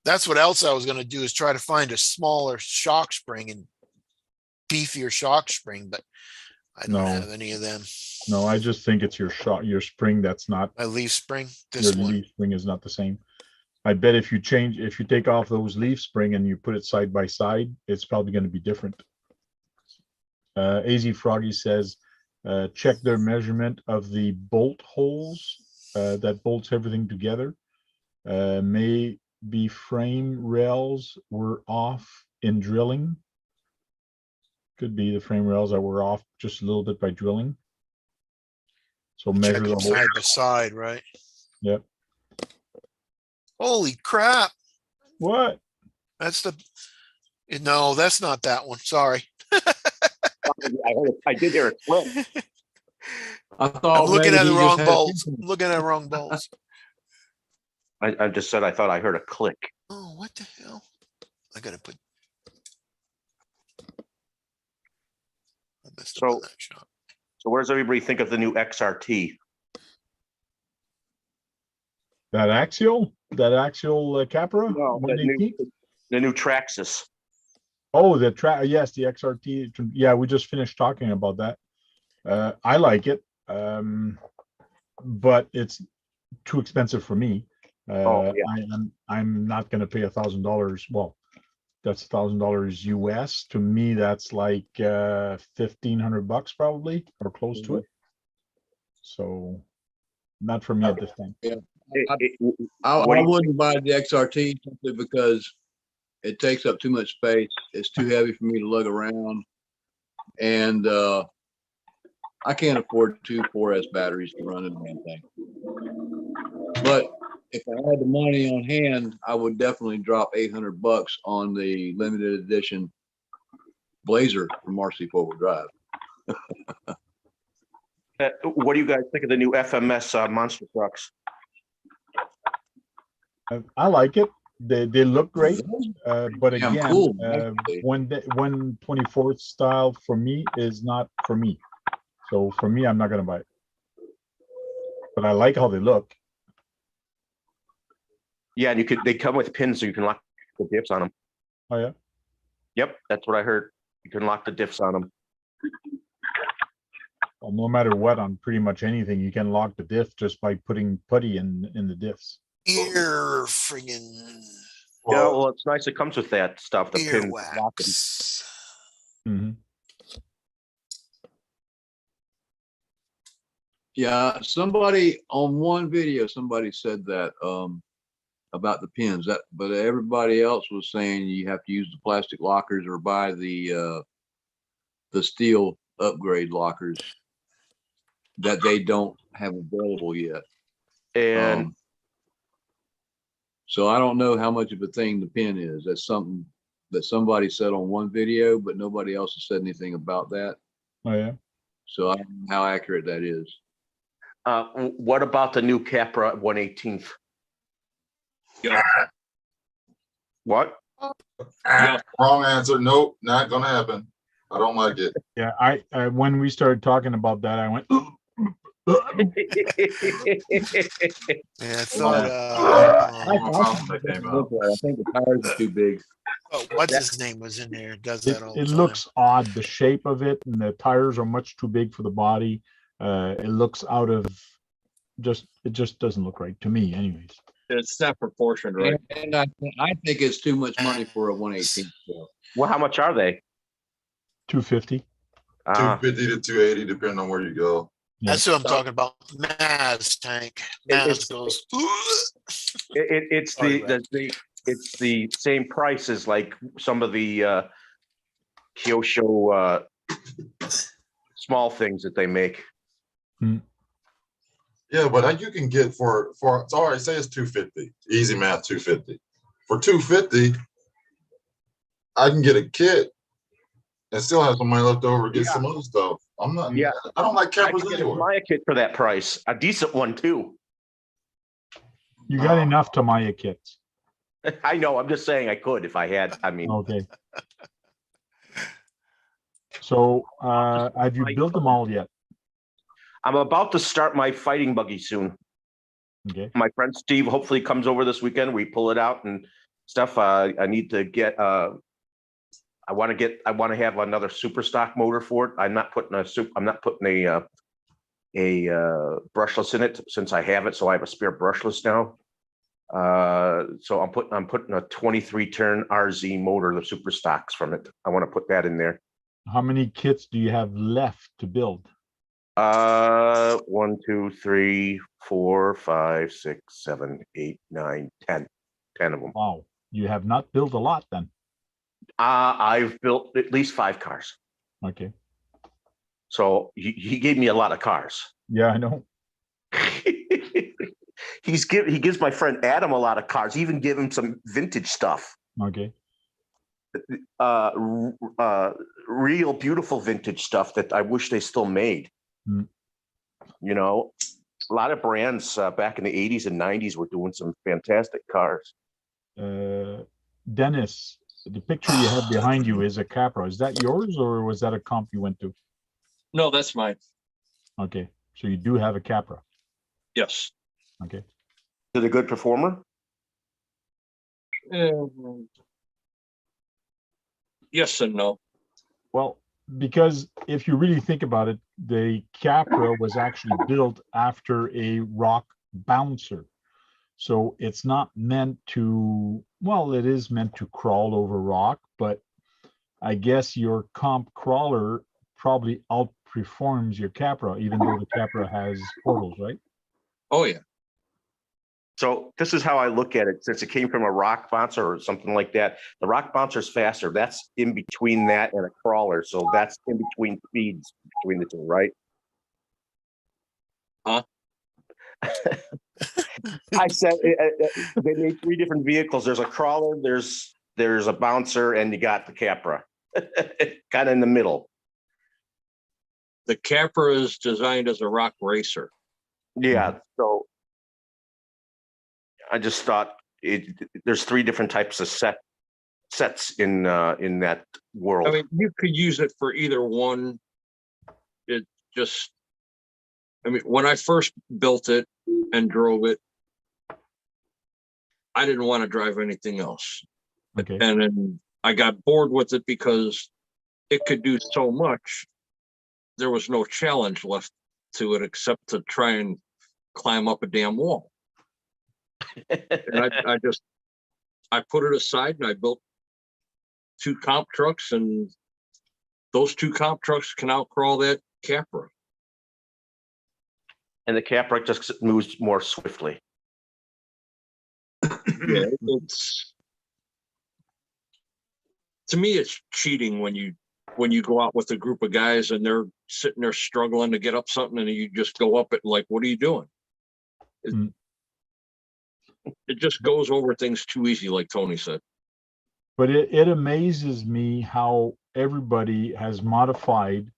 That's what else I was going to do is try to find a smaller shock spring and beefier shock spring, but I don't have any of them. No, I just think it's your spring that's not My leaf spring, your this one. leaf spring is not the same. I bet if you take off those leaf spring and you put it side by side, it's probably going to be different. AZ Froggy says, check their measurement of the bolt holes that bolts everything together. Maybe frame rails were off in drilling. Could be the frame rails that were off just a little bit by drilling. So measure Check the them hole. side by side, right? Yep. Holy crap. What? No, that's not that one. Sorry. I did hear a click. I thought I'm looking at maybe the he wrong just had bolts. two. I'm looking at the wrong bolts. I just said I thought I heard a click. Oh, what the hell? I gotta put. I messed up on that shot. So what does everybody think of the new XRT? That Axial Capra? No, the 118? new Traxxas. Oh, yes, the XRT. Yeah, we just finished talking about that. I like it, but it's too expensive for me. Oh, yeah. I'm not going to pay $1,000. Well, that's $1,000 US. To me, that's like $1,500 probably, or close to it. So, not for me at this time. Yeah. I wouldn't buy the XRT simply because it takes up too much space. It's too heavy for me to lug around. And I can't afford 2 4S batteries to run in the damn thing. But if I had the money on hand, I would definitely drop $800 on the limited edition Blazer from RC four-wheel drive. What do you guys think of the new FMS monster trucks? I like it. They look great, but Damn again, cool, 124th style for me is not for me. So for me, I'm not gonna buy it. But I like how they look. Yeah, and they come with pins so you can lock the diffs on them. Oh yeah. Yep, that's what I heard. You can lock the diffs on them. Well, no matter what, on pretty much anything, you can lock the diff just by putting putty in the diffs. Ear friggin' Yeah, well, it's nice. It comes with that stuff. The pin lock 'em. earwax. Mhm. Yeah, somebody on one video, somebody said that about the pins. But everybody else was saying you have to use the plastic lockers or buy the steel upgrade lockers that they don't have available yet. And So I don't know how much of a thing the pin is. That's something that somebody said on one video, but nobody else has said anything about that. Oh yeah. So I don't know how accurate that is. what about the new Capra 118th? Yeah. What? Wrong answer. Nope, not gonna happen. I don't like it. Yeah, I when we started talking about that, I went. Yeah, I thought, I think the tires are too big. what's his name was in there, does that all the It time. looks odd. The shape of it and the tires are much too big for the body. It looks out of it just doesn't look right to me, anyways. It's not proportioned, right? And I think it's too much money for a 118. Well, how much are they? 250. 250 to 280, depending on where you go. That's what I'm talking about. Maz tank. Maz goes. It's Sorry, it's the same price as like some of the Kyosho small things that they make. Yeah, but you can get for it's all right. Say it's 250. Easy math, 250. For 250, I can get a kit and still have some money left over to get some other stuff. I'm not. Yeah. I don't like I Capras can get a anyway. Maya kit for that price, a decent one too. You got enough Tamiya kits. I know. I'm just saying I could if I had. I mean, Okay. So have you built them all yet? I'm about to start my fighting buggy soon. Okay. My friend Steve hopefully comes over this weekend. We pull it out and stuff. I need to get. I want to have another super stock motor for it. I'm not putting a brushless in it since I have it. So I have a spare brushless now. So I'm putting a 23 turn RZ motor, the super stocks from it. I want to put that in there. How many kits do you have left to build? 1, 2, 3, 4, 5, 6, 7, 8, 9, 10. 10 of them. Wow, you have not built a lot then. I've built at least 5 cars. Okay. So he gave me a lot of cars. Yeah, I know. He gives my friend Adam a lot of cars. He even give him some vintage stuff. Okay. Real beautiful vintage stuff that I wish they still made. Mm. You know, a lot of brands back in the 80s and 90s were doing some fantastic cars. Dennis, the picture you have behind you is a Capra. Is that yours or was that a comp you went to? No, that's mine. Okay, so you do have a Capra. Yes. Okay. Is it a good performer? Yes and no. Well, because if you really think about it, the Capra was actually built after a rock bouncer. So it's not meant to, well, it is meant to crawl over rock, but I guess your comp crawler probably outperforms your Capra, even though the Capra has portals, right? Oh, yeah. So this is how I look at it. Since it came from a rock bouncer or something like that, the rock bouncer is faster. That's in between that and a crawler. So that's in between speeds between the two, right? Huh? I said, they made 3 different vehicles. There's a crawler, there's a bouncer, and you got the Capra. Kind of in the middle. The Capra is designed as a rock racer. Yeah, so I just thought there's 3 different types of sets in that world. I mean, you could use it for either one. It just, I mean, when I first built it and drove it, I didn't want to drive anything else. Okay. And then I got bored with it because it could do so much. There was no challenge left to it except to try and climb up a damn wall. And I put it aside and I built 2 comp trucks, and those 2 comp trucks can outcrawl that Capra. And the Capra just moves more swiftly. Yeah, it's, to me, it's cheating when you go out with a group of guys and they're sitting there struggling to get up something and you just go up it like, what are you doing? It just goes over things too easy, like Tony said. But it amazes me how everybody has modified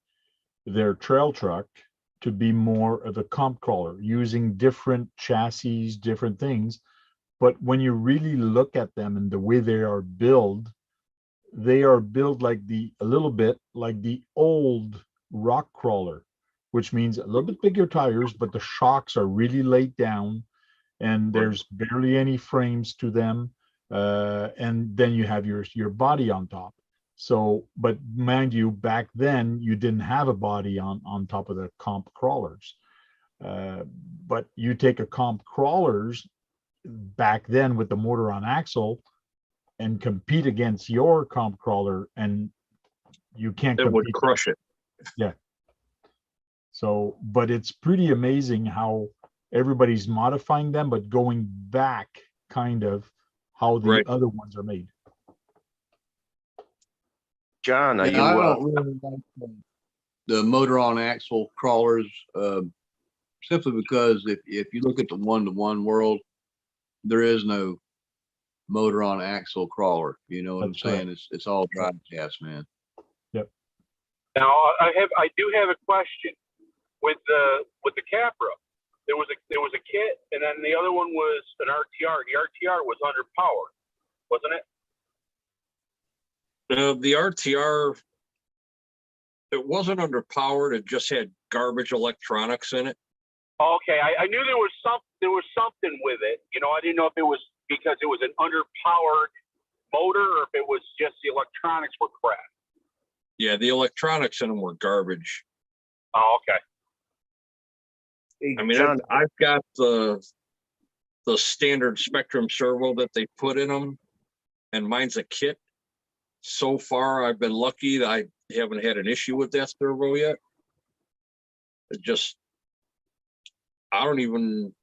their trail truck to be more of a comp crawler, using different chassis, different things. But when you really look at them and the way they are built like a little bit like the old rock crawler, which means a little bit bigger tires, but the shocks are really laid down and there's barely any frames to them. And then you have your body on top. So, but mind you, back then you didn't have a body on top of the comp crawlers. But you take a comp crawlers back then with the motor on axle and compete against your comp crawler, and you can't It would compete. crush it. Yeah. So, but it's pretty amazing how everybody's modifying them, but going back kind of how the other ones are made. John, are Yeah, you? I don't really like the motor on axle crawlers, simply because if you look at the one-to-one world, there is no motor on axle crawler. You know what I'm saying? It's all drive cast, man. Yep. Now I do have a question with the Capra. There was a kit, and then the other one was an RTR. The RTR was underpowered, wasn't it? The RTR, it wasn't underpowered. It just had garbage electronics in it. Okay, I knew there was something with it. You know, I didn't know if it was because it was an underpowered motor or if it was just the electronics were crap. Yeah, the electronics in them were garbage. Oh, okay. I mean, John, I've got the standard Spectrum servo that they put in them, and mine's a kit. So far, I've been lucky that I haven't had an issue with that servo yet. It just, I don't even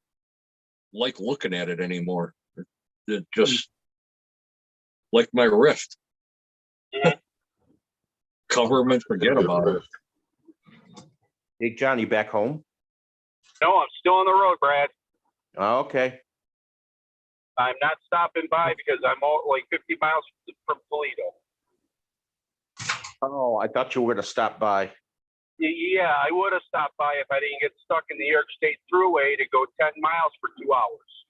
like looking at it anymore. It just, like my Rift. Cover them and forget about it. Hey, John, you back home? No, I'm still on the road, Brad. Oh, okay. I'm not stopping by because I'm all, like 50 miles from Toledo. Oh, I thought you were going to stop by. Yeah, I would have stopped by if I didn't get stuck in the New York State Thruway to go 10 miles for 2 hours.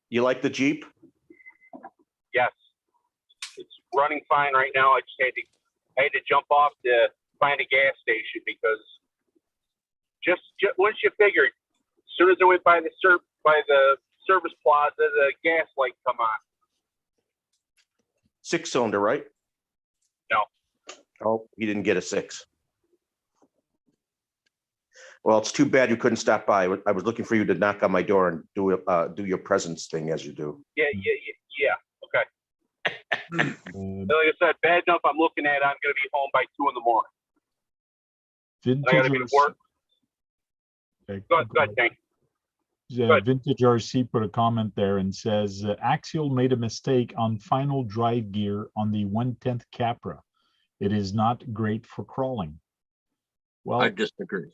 You like the Jeep? Yes, it's running fine right now. I had to jump off to find a gas station because just once you figure, as soon as I went by the service plaza, the gas light come on. 6-cylinder, right? No. Oh, you didn't get a 6. Well, it's too bad you couldn't stop by. I was looking for you to knock on my door and do your presence thing as you do. Yeah. Okay. Like I said, bad enough I'm looking at it, I'm going to be home by 2 in the morning. I got to be to work. Okay, Go ahead, Hank. Vintage RC put a comment there and says Axial made a mistake on final drive gear on the 1/10 Capra. It is not great for crawling. Well, I disagree.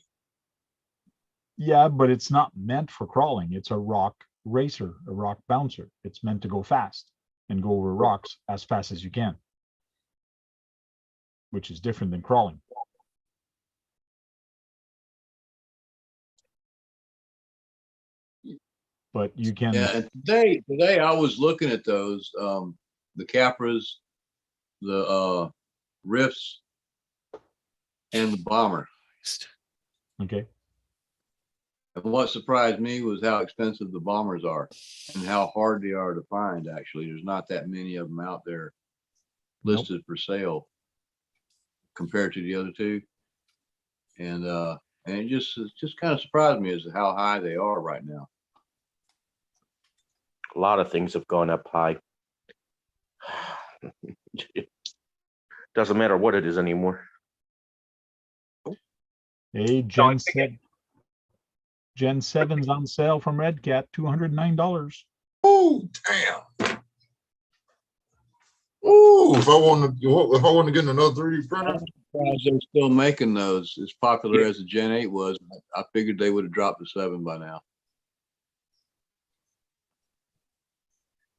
Yeah, but it's not meant for crawling. It's a rock racer, a rock bouncer. It's meant to go fast and go over rocks as fast as you can, which is different than crawling. But you can. Yeah, and today I was looking at those, the Capras, the Riffs, and the Bomber. Okay. And what surprised me was how expensive the Bombers are and how hard they are to find. Actually, there's not that many of them out there listed for sale compared to the other two. And it just kind of surprised me as to how high they are right now. A lot of things have gone up high. Doesn't matter what it is anymore. Hey, Gen 7. Gen 7's on sale from Red Cat, $209. Oh, damn. Oh, if I want to get another 3D printer. They're still making those as popular as the Gen 8 was. I figured they would have dropped to 7 by now.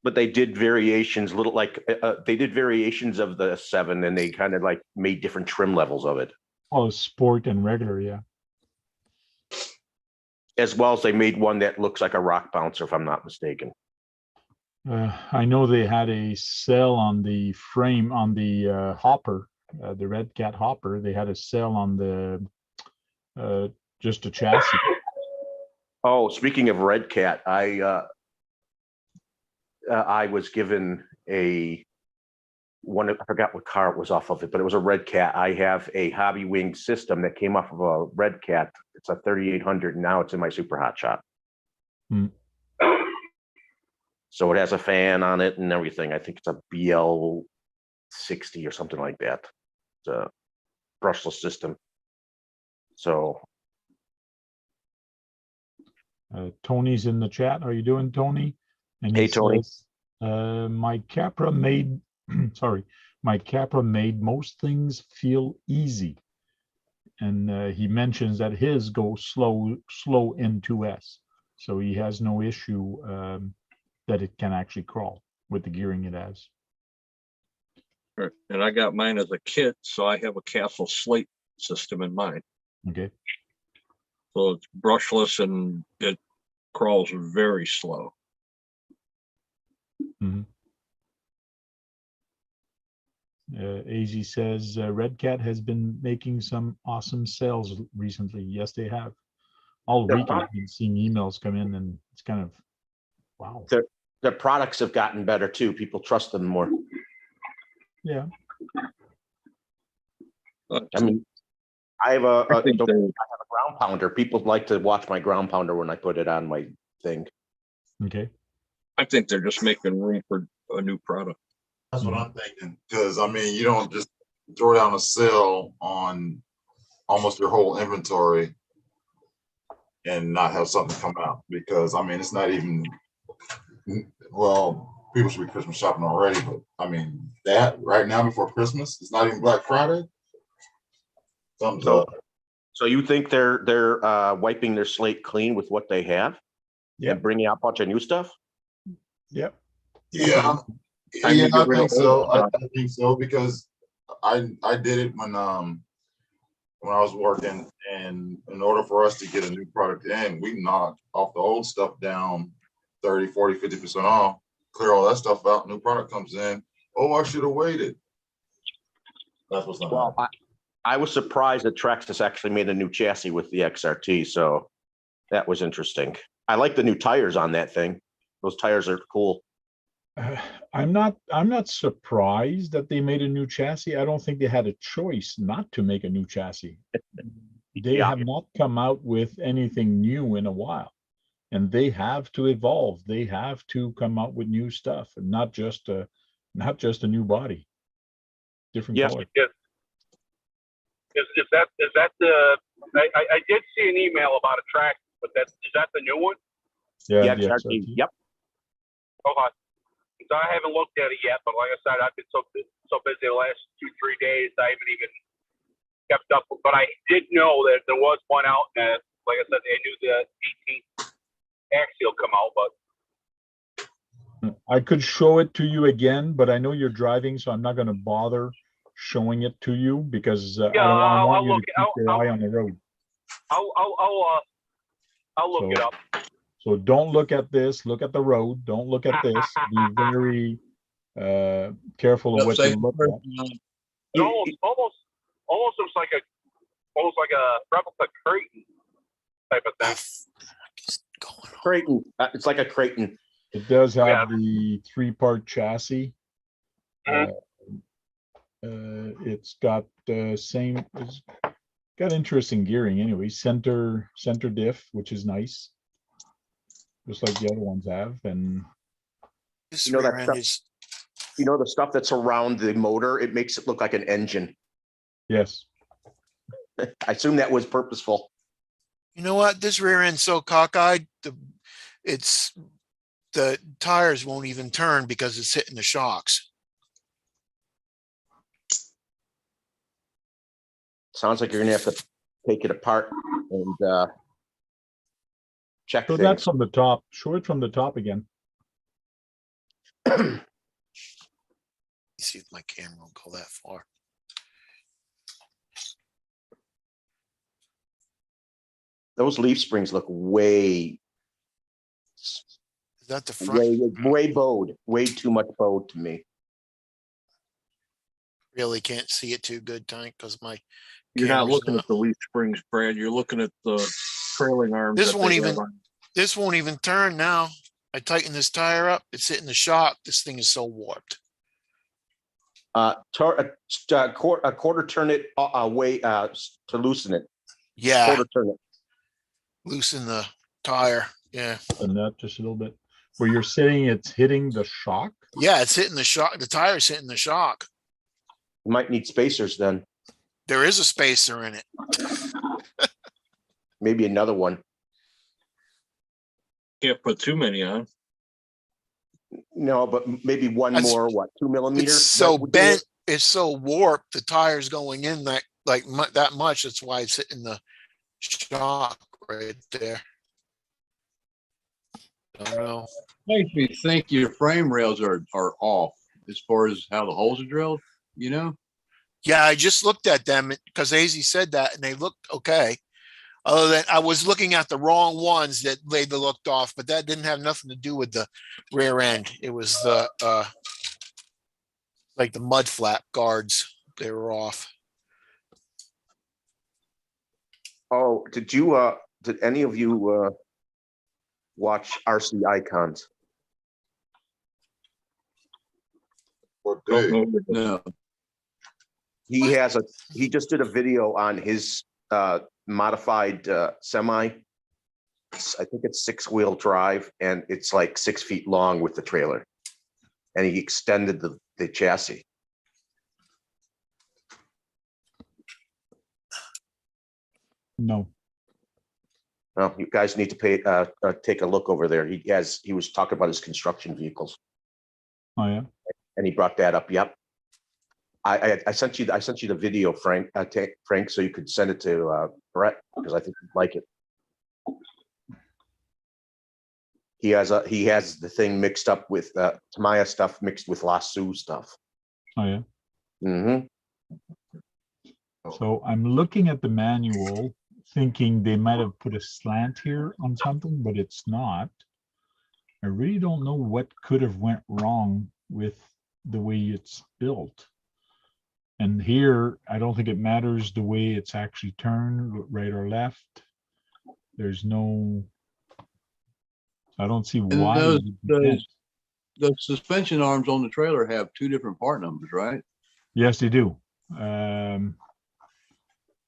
But they did variations, little like they did variations of the 7, and they kind of like made different trim levels of it. Oh, sport and regular, yeah. As well as they made one that looks like a rock bouncer, if I'm not mistaken. I know they had a sale on the frame on the hopper, the Red Cat hopper. They had a sale on the just a chassis. Oh, speaking of Red Cat, I was given one. I forgot what car it was off of it, but it was a Red Cat. I have a Hobby Wing system that came off of a Red Cat. It's a 3800, and now it's in my Super Hot Shop. Hmm. So it has a fan on it and everything. I think it's a BL60 or something like that. It's a brushless system. So Tony's in the chat. How are you doing, Tony? And hey, Tony. Says, my Capra made, sorry, my Capra made most things feel easy. And he mentions that his goes slow in 2S. So he has no issue that it can actually crawl with the gearing it has. And I got mine as a kit, so I have a Castle Slate system in mine. Okay. So it's brushless and it crawls very slow. Mm-hmm. AZ says Red Cat has been making some awesome sales recently. Yes, they have. All week I've been seeing emails come in, and it's kind of wow. Their products have gotten better too. People trust them more. Yeah. I mean, I have a ground pounder. People like to watch my ground pounder when I put it on my thing. Okay. I think they're just making room for a new product. That's what I'm thinking. Because I mean, you don't just throw down a sale on almost your whole inventory and not have something come out. Because I mean, it's not even, well, people should be Christmas shopping already, but I mean, that right now before Christmas, it's not even Black Friday. Thumbs up. So you think they're wiping their slate clean with what they have? Yeah. And bringing out a bunch of new stuff? Yep. Yeah. Yeah, I think so. I think so because I did it when I was working, and in order for us to get a new product in, we knocked off the old stuff down 30, 40, 50% off, clear all that stuff out, new product comes in. Oh, I should have waited. That's what's not happening. I was surprised that Traxxas actually made a new chassis with the XRT, so that was interesting. I like the new tires on that thing. Those tires are cool. I'm not surprised that they made a new chassis. I don't think they had a choice not to make a new chassis. They have not come out with anything new in a while, and they have to evolve. They have to come out with new stuff, and not just a new body, different color. Yes. Is that the? I did see an email about a track, but is that the new one? Yeah, the XRT. Yep. Okay. So I haven't looked at it yet, but like I said, I've been so busy the last 2-3 days, I haven't even kept up. But I did know that there was one out, and like I said, they knew the 18th Axial come out, but I could show it to you again, but I know you're driving, so I'm not going to bother showing it to you because I Yeah, don't I want I'll you to look- keep your eye on the road. I'll look it So- up. So don't look at this, look at the road. Don't look at this. Be very careful of what you look at. It almost looks like a replica Creighton type of thing. Creighton, it's like a Creighton. It does have Yeah. the 3-part chassis. Mhm. It's got it's got interesting gearing anyway. Center diff, which is nice, just like the other ones have. And This You know that rear end stuff- is, You know, the stuff that's around the motor, it makes it look like an engine. yes, I assume that was purposeful. you know what? This rear end's so cockeyed, the tires won't even turn because it's hitting the shocks. Sounds like you're gonna have to take it apart and check so that's things. from the top. Show it from the top again. Let's see if my camera will go that far. Those leaf springs look way, Is that the front? way bowed, way too much bowed to me. Really can't see it too good, Tank, because my You're not camera's looking at the leaf springs, Brad. You're looking at the trailing arms. This that won't they even- have on. This won't even turn now. I tighten this tire up. It's hitting the shock. This thing is so warped. A quarter turn it away to loosen it. Yeah, Quarter turn it. loosen the tire. Yeah. And that just a little bit. Where you're saying it's hitting the shock. Yeah, it's hitting the shock. The tire's hitting the shock. You might need spacers then. There is a spacer in it. Maybe another one. Can't put too many on. No, but maybe one That's- more, what, 2 millimeters? It's so That would do bent. it? It's so warped. The tire's going in that much. That's why it's hitting the shock right there. I don't know. Makes me think your frame rails are off as far as how the holes are drilled, you know? Yeah, I just looked at them because AZ said that and they looked okay. Other than I was looking at the wrong ones that they looked off, but that didn't have nothing to do with the rear end. It was the like the mud flap guards. They were off. Oh, did any of you watch RC Icons? Or Don't big. know. No. He just did a video on his modified semi. I think it's 6-wheel drive and it's like 6 feet long with the trailer. And he extended the chassis. No. Well, you guys need to take a look over there. He was talking about his construction vehicles Oh yeah. and he brought that up. Yep. I sent you the video, Frank, Frank, so you could send it to Brett because I think you'd like it. He has the thing mixed up with Tamaya stuff mixed with Lasso stuff. Oh yeah. Mm-hmm. So I'm looking at the manual, thinking they might have put a slant here on something, but it's not. I really don't know what could have went wrong with the way it's built. And here, I don't think it matters the way it's actually turned, right or left. There's no, I don't see why. those- you can't. The suspension arms on the trailer have 2 different part numbers, right? Yes, they do.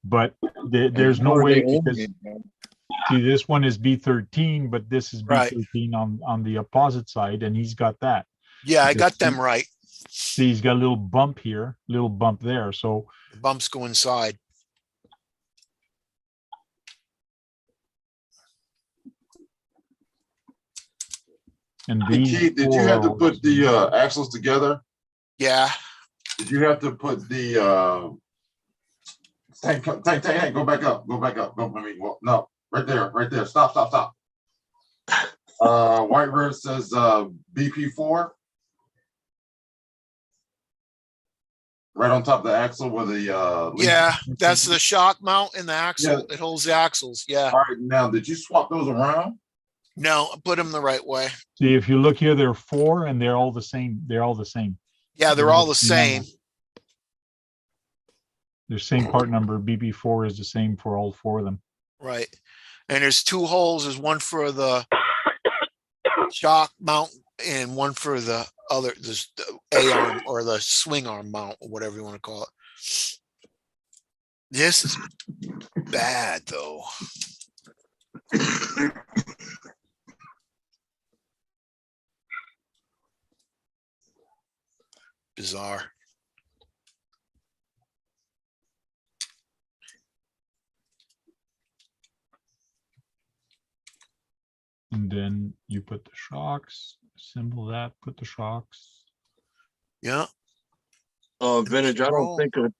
But there's no How are way they because oriented? see, this one is B13, but this is Right. B13 on the opposite side, and he's got that. Yeah, I Because got them right. See, he's got a little bump here, little bump there. So The bumps go inside. and Hey, these Keith, did you have to four- put the axles together? Yeah. Did you have to put the tank, go back up, go back up. No, Right there, right there. Stop, stop, stop. White Road says BP4. Right on top of the axle where the Yeah, that's the shock mount in the axle. It holds the axles. Yeah. All right, now did you swap those around? No, put them the right way. See, if you look here, there are 4 and they're all the same. They're all the same. Yeah, they're all the same. Their same part number. BB4 is the same for all 4 of them. Right. And there's 2 holes. There's one for the shock mount and one for the other, the A-arm or the swing arm mount or whatever you want to call it. This is bad though. Bizarre. And then you put the shocks, assemble that, put the shocks. Yeah. Vintage, I don't Roll. think a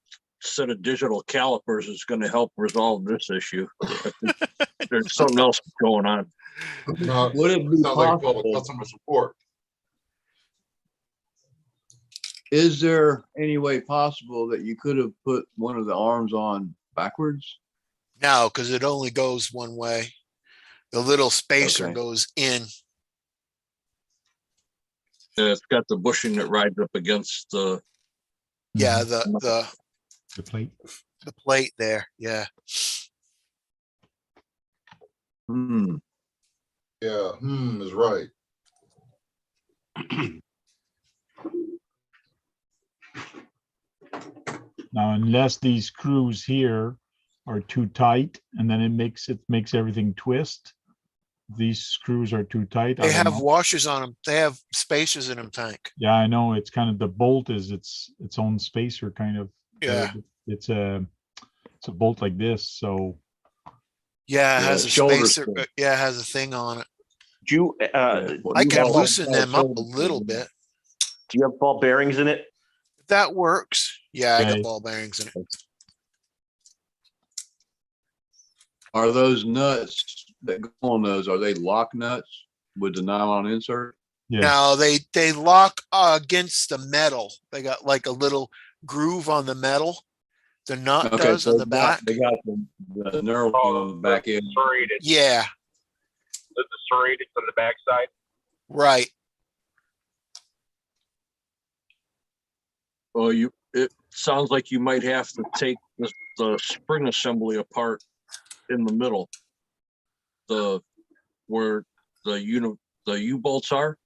set of digital calipers is gonna help resolve this issue. I think there's something else going on. No, Would it be sounds like possible? customer support. Is there any way possible that you could have put one of the arms on backwards? No, because it only goes one way. The little spacer Okay. goes in. It's got the bushing that rides up against the, Yeah, Mhm. The plate. the plate there. Yeah. Hmm. Yeah, is right. Now, unless these screws here are too tight, and then it makes everything twist. These screws are too tight. They I don't have know. washers on them. They have spacers in them, Tank. Yeah, I know. It's kind of the bolt is its own spacer kind of. Yeah. It's a bolt like this. So Yeah, it Yeah, has a shoulder spacer. strap. Yeah, it has a thing on it. Do you, I You can have- loosen them up a shoulder little strap. bit. do you have ball bearings in it? If that works. Yeah, I Yeah. got ball bearings in it. Are those nuts that go on those, are they lock nuts with the nylon insert? yeah, No, they lock against the metal. They got like a little groove on the metal. The nut Okay, does so on the back. they got the nerve on the back end. Serrated, Yeah, the serrated from the backside. right. well, it sounds like you might have to take the spring assembly apart in the middle. Where the U-bolts are.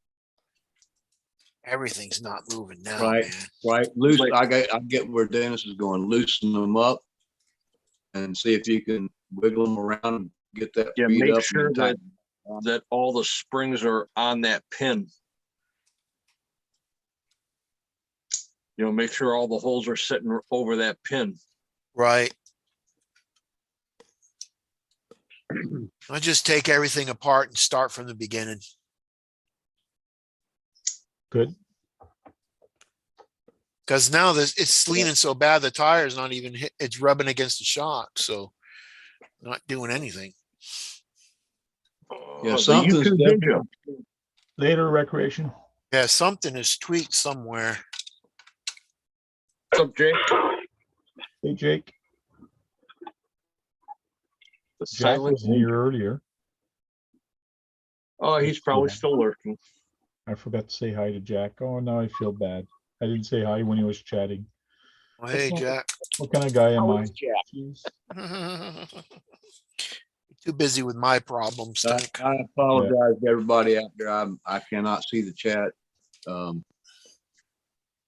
Everything's not moving now, Right. man. Right, I get where Dennis is going, loosen them up and see if you can wiggle them around and get that Yeah, feed make up. and sure that tighten. that all the springs are on that pin. You know, make sure all the holes are sitting over that pin. Right. I just take everything apart and start from the beginning. good. Because now it's leaning so bad, the tire's not even hit, it's rubbing against the shock, so not doing anything. Yeah, The something's YouTube video. Later recreation. Yeah, something is tweaked somewhere. What's up, Jake? Hey, Jake. The Jack silent. was here earlier. Oh, he's probably still lurking. I forgot to say hi to Jack. Oh, now I feel bad. I didn't say hi when he was chatting. Well, hey, Jack. What kind of guy am I? Jack? Jeez. Too busy with my problems, I Tank. I apologize to everybody out there. I cannot see the chat.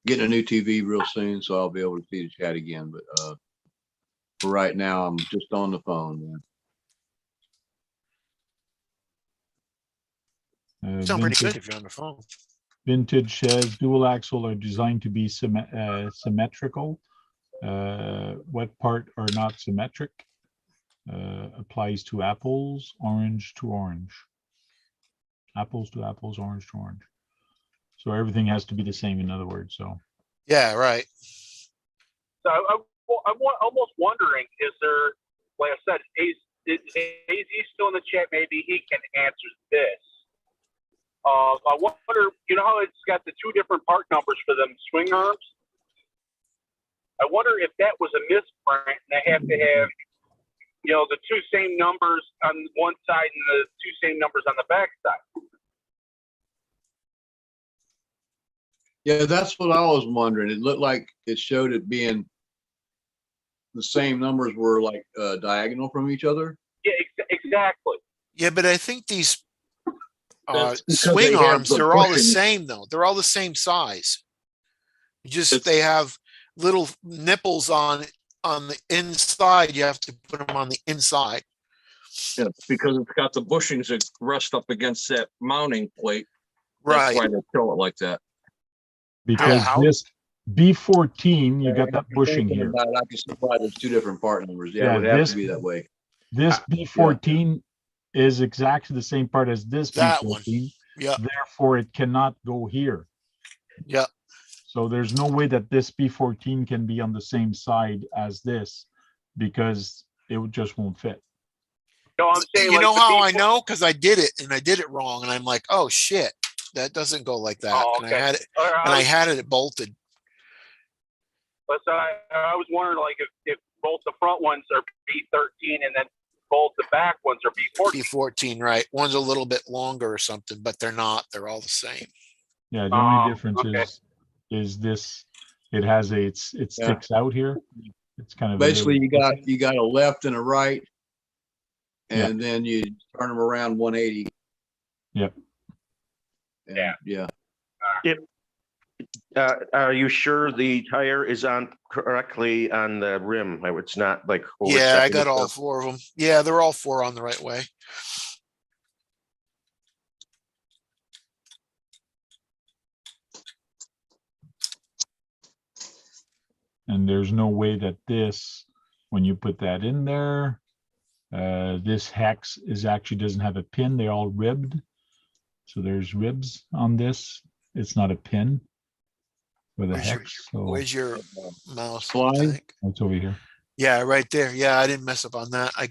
Getting a new TV real soon, so I'll be able to see the chat again, but for right now, I'm just on the phone, man. Sound pretty good Vintage, if you're on the phone. Vintage says dual axle are designed to be symmetrical. What part are not symmetric? Applies to apples, orange to orange. Apples to apples, orange to orange. So everything has to be the same, in other words. So Yeah, right. So I'm almost wondering, is there, like I said, AZ still in the chat? Maybe he can answer this. I wonder, you know how it's got the two different part numbers for them swing arms? I wonder if that was a misprint and they have to have, you know, the two same numbers on one side and the two same numbers on the back side. Yeah, that's what I was wondering. It looked like it showed it being the same numbers were like diagonal from each other. Yeah, exactly. Yeah, but I think these That's because swing they have arms, the they're all the bushings. same though. They're all the same size. You just, It's- they have little nipples on the inside. You have to put them on the inside. Yeah, because it's got the bushings that rest up against that mounting plate. That's Right. why they show it like that. Because how- this B14, you got that bushing Thinking here. about it, I can see why there's two different part numbers. Yeah, Yeah, it would have this- to be that way. This B14 is exactly the same part as this That one. B14. Yeah. Therefore, it cannot go here. Yeah. So there's no way that this B14 can be on the same side as this because just won't fit. No, I'm saying, You like, know the how I B4 know? Because I did it and I did it wrong. And I'm like, oh shit, that doesn't go like that. Oh, And okay. I had it, Or and I had it bolted. so I was wondering, like, if both the front ones are B13 and then both the back ones are B14. B14, right? One's a little bit longer or something, but they're not. They're all the same. Yeah, the only Oh, difference okay. is this, it has it sticks out here. It's kind of a Basically, little- you got a left and a right, Yeah. and then you turn them around 180. Yep. And, Yeah. yeah. Are you sure the tire is on correctly on the rim? It's not like. Yeah, I overstepping got all itself? 4 of them. Yeah, they're all 4 on the right way. And there's no way that this, when you put that in there, this hex actually doesn't have a pin. They're all ribbed. So there's ribs on this. It's not a pin with a Where's your, hex. So where's your mouse? Flying? Tank? it's over here. Yeah, right there. Yeah, I didn't mess up on that. I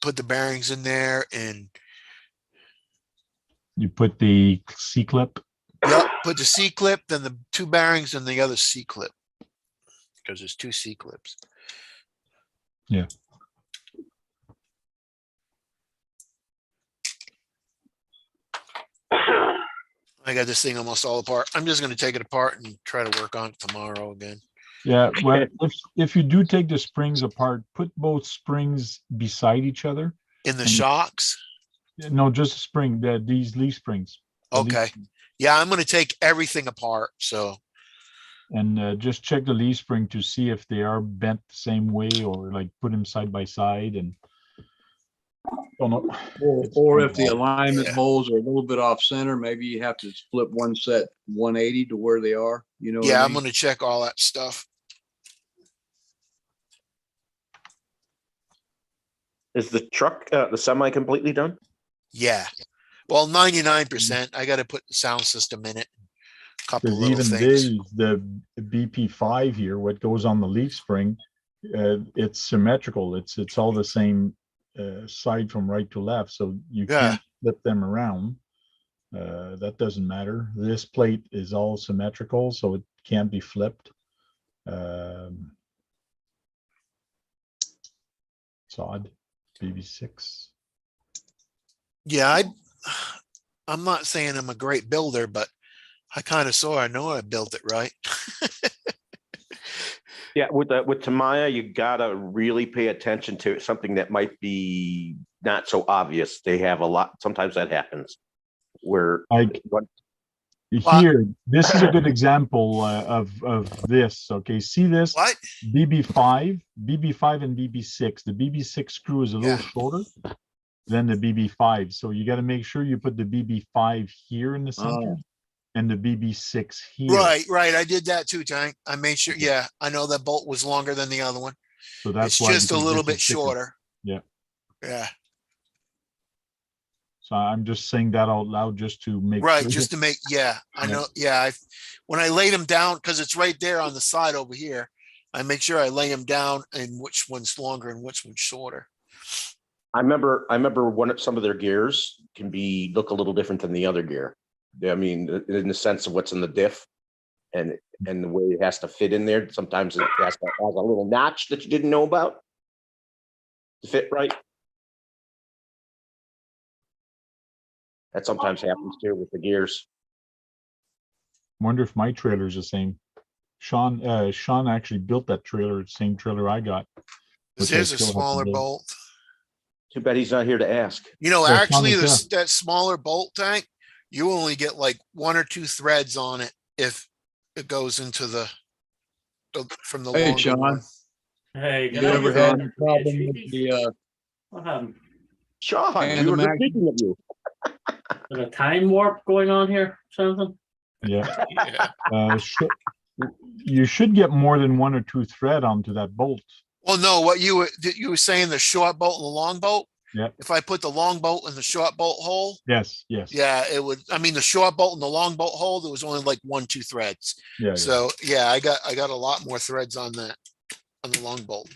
put the bearings in there and You put the C clip. put the C clip, then the 2 bearings and the other C clip. Because there's 2 C clips. Yeah. I got this thing almost all apart. I'm just going to take it apart and try to work on it tomorrow again. Yeah, well, if you do take the springs apart, put both springs beside each other. In the And- shocks. No, just a spring, these leaf springs. The leaf Okay. springs. Yeah, I'm going to take everything apart. So And just check the leaf spring to see if they are bent the same way or like put them side by side and. Don't know. Or if the alignment Yeah. holes are a little bit off center, maybe you have to flip one set 180 to where they are, you know? what yeah, I I'm mean? going to check all that stuff. Is the truck, the semi completely done? Yeah. Well, 99%. I got to put the sound system in it. A couple Because little even things. the BP5 here, what goes on the leaf spring, it's symmetrical. It's all the same side from right to left, so you Yeah. can't flip them around. That doesn't matter. This plate is all symmetrical, so it can't be flipped. It's odd. BB6. Yeah, I'm not saying I'm a great builder, but I kind of saw I know I built it right. Yeah, with Tamiya, you gotta really pay attention to something that might be not so obvious. They have a lot, sometimes that happens. Where Like what here, this is a good example of this. Okay, see this What? BB5 and BB6. The BB6 screw is a little Yeah. shorter than the BB5, so you got to make sure you put the BB5 here in the center and the BB6 here. Right. I did that too, Tank. I made sure. Yeah, I know that bolt was longer than the other one. So that's It's why, just a because little this bit is thicker. shorter. Yeah. Yeah. So I'm just saying that out loud just to make Right. sure Just that- to make. Yeah, I Yeah. know. Yeah. When I laid them down, because it's right there on the side over here, I make sure I lay them down and which one's longer and which one's shorter. I remember some of their gears can look a little different than the other gear. I mean, in the sense of what's in the diff and the way it has to fit in there. Sometimes it has a little notch that you didn't know about to fit right. That sometimes happens too with the gears. Wonder if my trailer's the same. Sean actually built that trailer, same trailer I got. which I There's a still have to smaller build. bolt. Too bad he's not here to ask. You know, Yeah, actually, Thomas, that smaller bolt tank, you only get like 1 or 2 threads on it if it goes into from the Hey, longer Sean. one. Hey, You can I ever just had ask a a problem with question? the, What happened? Sean, we Tandem were just action. thinking of you. Is there a time warp going on here? Something? Yeah, Yeah. you should get more than 1 or 2 thread onto that bolt. Well, no, what you were saying, the short bolt and the long bolt? Yeah. If I put the long bolt in the short bolt hole, Yes, yes. yeah, it would, I mean, the short bolt and the long bolt hole, there was only like 1, 2 threads. Yeah. So yeah, I got a lot more threads on that, on the long bolt.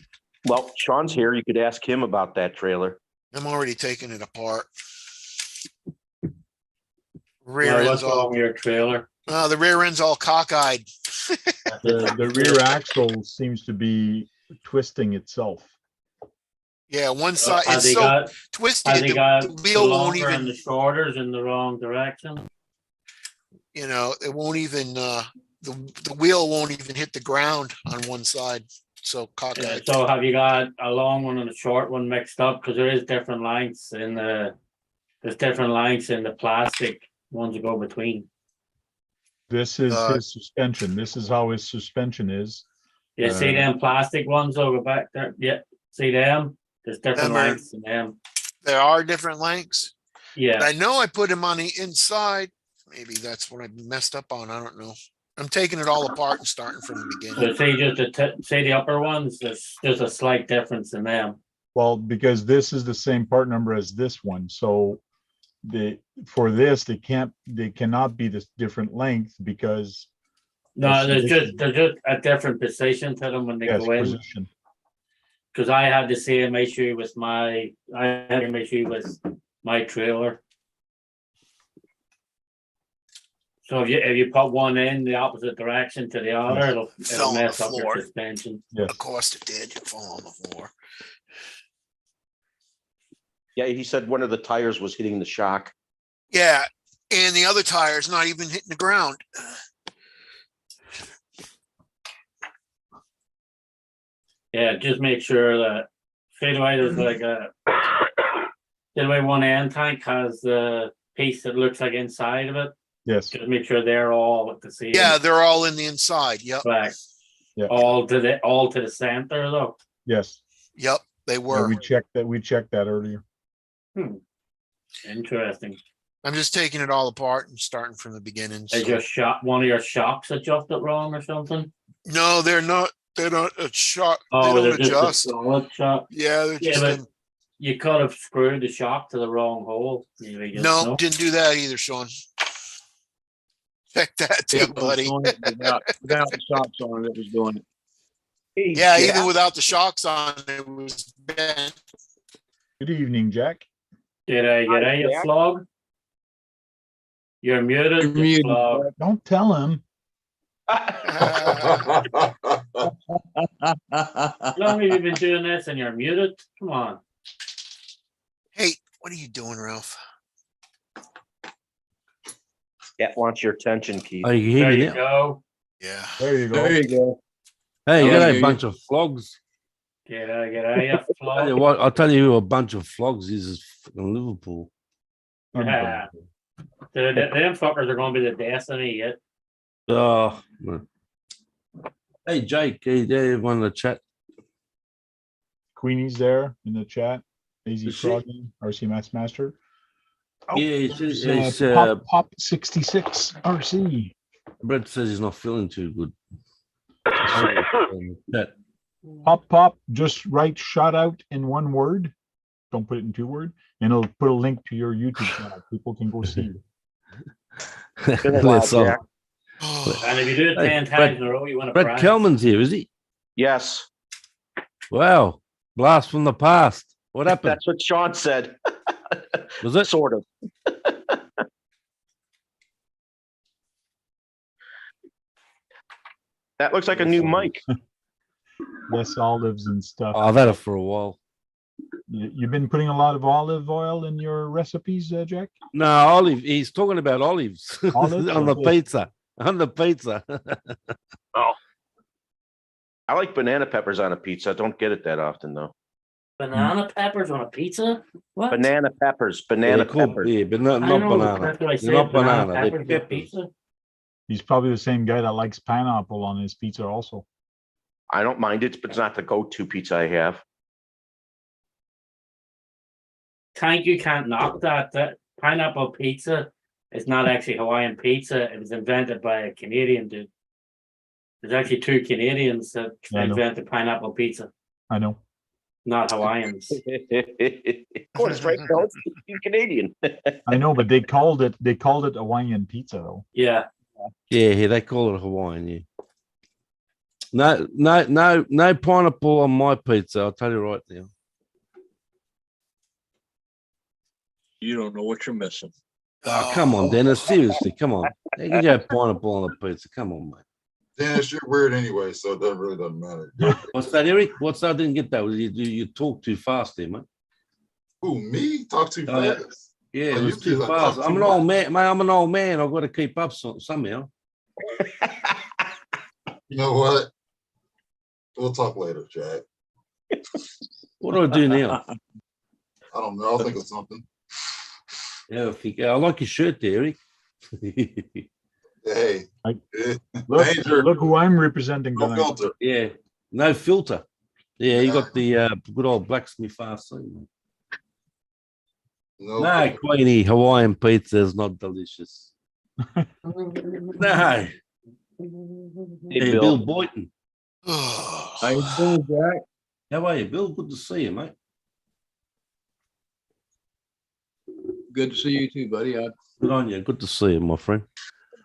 Well, Sean's here. You could ask him about that trailer. I'm already taking it apart. Well, Rear what's end's wrong all, with your trailer? the rear end's all cockeyed. The rear axle seems to be twisting itself. Yeah, one side, Has it's he so got, twisted, has he got the the wheel won't longer and the even, shorters in the wrong direction? you know, it won't even, the wheel won't even hit the ground on one side. So Yeah, cockeyed. so have you got a long one and a short one mixed up? Because there is different lengths in there's different lengths in the plastic ones that go between. This is Uh, his suspension. This is how his suspension is. You see Uh, them plastic ones over back there? Yeah, see them? There's different Them are- lengths in them. There are different lengths. Yeah, I know I put them on the inside. Maybe that's what I messed up on. I don't know. I'm taking it all apart and starting from the so beginning. see just see the upper ones, there's a slight difference in them. Well, because this is the same part number as this one, so for this, they cannot be this different length because No, Yes, there's just a different position to them when they yes, go in. position. Cause I had the same issue with my trailer. So if you put one in the opposite direction to the other, Yes. it'll Fell on the mess up your floor. suspension. Yes. Of course it did. It fall on the floor. Yeah, he said one of the tires was hitting the shock. Yeah. And the other tire's not even hitting the ground. Yeah, just make sure that straightaway there's like straightaway one end tank has the piece that looks like inside of it. Yes. Just make sure they're all at the same. Yeah, they're all in the inside. Yep. Track. Yeah. All to the center though. Yes. Yep. They Yeah, were. we checked that earlier. Interesting. I'm just taking it all apart and starting from the beginning. Is so- your one of your shocks adjusted wrong or something? No, they're not. They're not a shock. Oh, They they're don't just a adjust. solid shock. Yeah, they're Yeah, just but in. you could have screwed the shock to the wrong hole. Maybe just No, didn't do that either, Sean. Check that too, Yeah, it was buddy. doing it without the shocks on it, it was doing it. Yeah, even without the shocks on, it was bent. Good evening, Jack. Did I get a Jack. flog? You're muted. You're muted, Flog. Don't tell him. How long have you been doing this and you're muted? Come on. Hey, what are you doing, Ralph? That wants your attention, Keith. Oh, you can hear There me you now. go. Yeah. There you go. There you go. Hey, you Oh, got yeah, a bunch of flogs. Get a Tell you flog. what, I'll tell you who a bunch of flogs is fucking Liverpool. Yeah. Them fuckers are gonna be the destiny yet. Oh, man. Hey, Jake, hey, there, one in the chat. Queenie's there in the chat. Easy Is she? Froggy, RC Master. Oh, Yeah, there's, it's, Pop 66 RC. Brett says he's not feeling too good. Chat. Pop, just write shout out in one word. Don't put it in 2 words. And it'll put a link to your YouTube channel. People can go see you. Been a while, Let's all- Jack. And if you do it Hey, 10 times in a row, you want to Brett Kelman's here, is he? Yes. Wow. Blast from the past. What happened? That's what Sean said. Was it? Sort of. That looks like a new mic. Less olives and stuff. Oh, I've had it for a while. You've been putting a lot of olive oil in your recipes, Jack? No, olive. He's talking about olives Olives? on the Okay. pizza. On the pizza. Oh, I like banana peppers on a pizza. I don't get it that often though. Banana peppers on a pizza? What? Banana peppers, Yeah, banana cool. peppers. Yeah, but not, I not know, banana. that's what I They're said, not banana banana. They're peppers on peppers. pizza. He's probably the same guy that likes pineapple on his pizza also. I don't mind it, but it's not the go-to pizza I have. Tank, you can't knock that. That pineapple pizza is not actually Hawaiian pizza. It was invented by a Canadian dude. There's actually two Canadians that Yeah, I know. invented pineapple pizza, I know. not Hawaiians. Of course, right? No, he's Canadian. I know, but they called it Hawaiian pizza though. Yeah. Yeah, they call it Hawaiian. Yeah. No pineapple on my pizza. I'll tell you right now. You don't know what you're missing. Oh, come on, Dennis. Seriously, come on. You can have pineapple on a pizza. Come on, mate. Dennis, you're weird anyway, so it doesn't really doesn't matter. What's that, Eric? What's that? I didn't get that. You talk too fast there, mate. Who, me? Talk too Oh, yeah. fast? Yeah, Oh, it you was too feel like fast. talk I'm too an old much. man, mate. I'm an old man. I've got to keep up somehow. You know what? We'll talk later, Jack. What do I do now? I don't know. I'll think of something. Yeah, I like your shirt there, Eric. Hey, I- eh, Look, danger. look who I'm representing No tonight. filter. Yeah, no filter. Yeah, you got the good old blacksmith fast. No, No, Queenie, Hawaiian pizza is not delicious. No. Hey, Bill Boynton. How you doing, Jack? How are you, Bill? Good to see you, mate. Good to see you too, buddy. Good on you. Good to see you, my friend.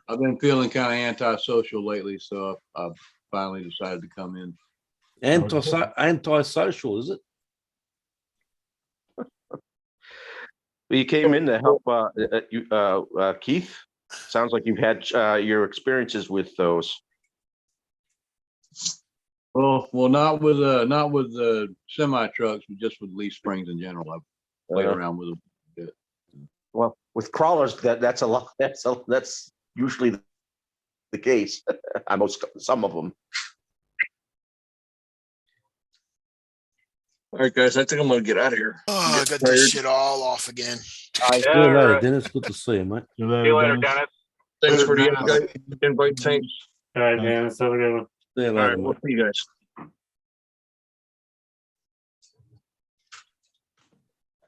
I've been feeling kind of antisocial lately, so I've finally decided to come in. Anti-social, is it? You came in to help Keith. Sounds like you've had your experiences with those. Well, not with semi trucks, but just with leaf springs in general. I've played around with them. Well, with crawlers, that's a lot. That's usually the case. Some of them. All right, guys, I think I'm gonna get out of here. Oh, I got tired. this shit all off again. See you later, Dennis. Good to see you, mate. See See you later, Dennis. Thanks for the Dennis. invite, Tank. All right, man. Let's have a good one. See you All later, right, we'll mate. see you guys.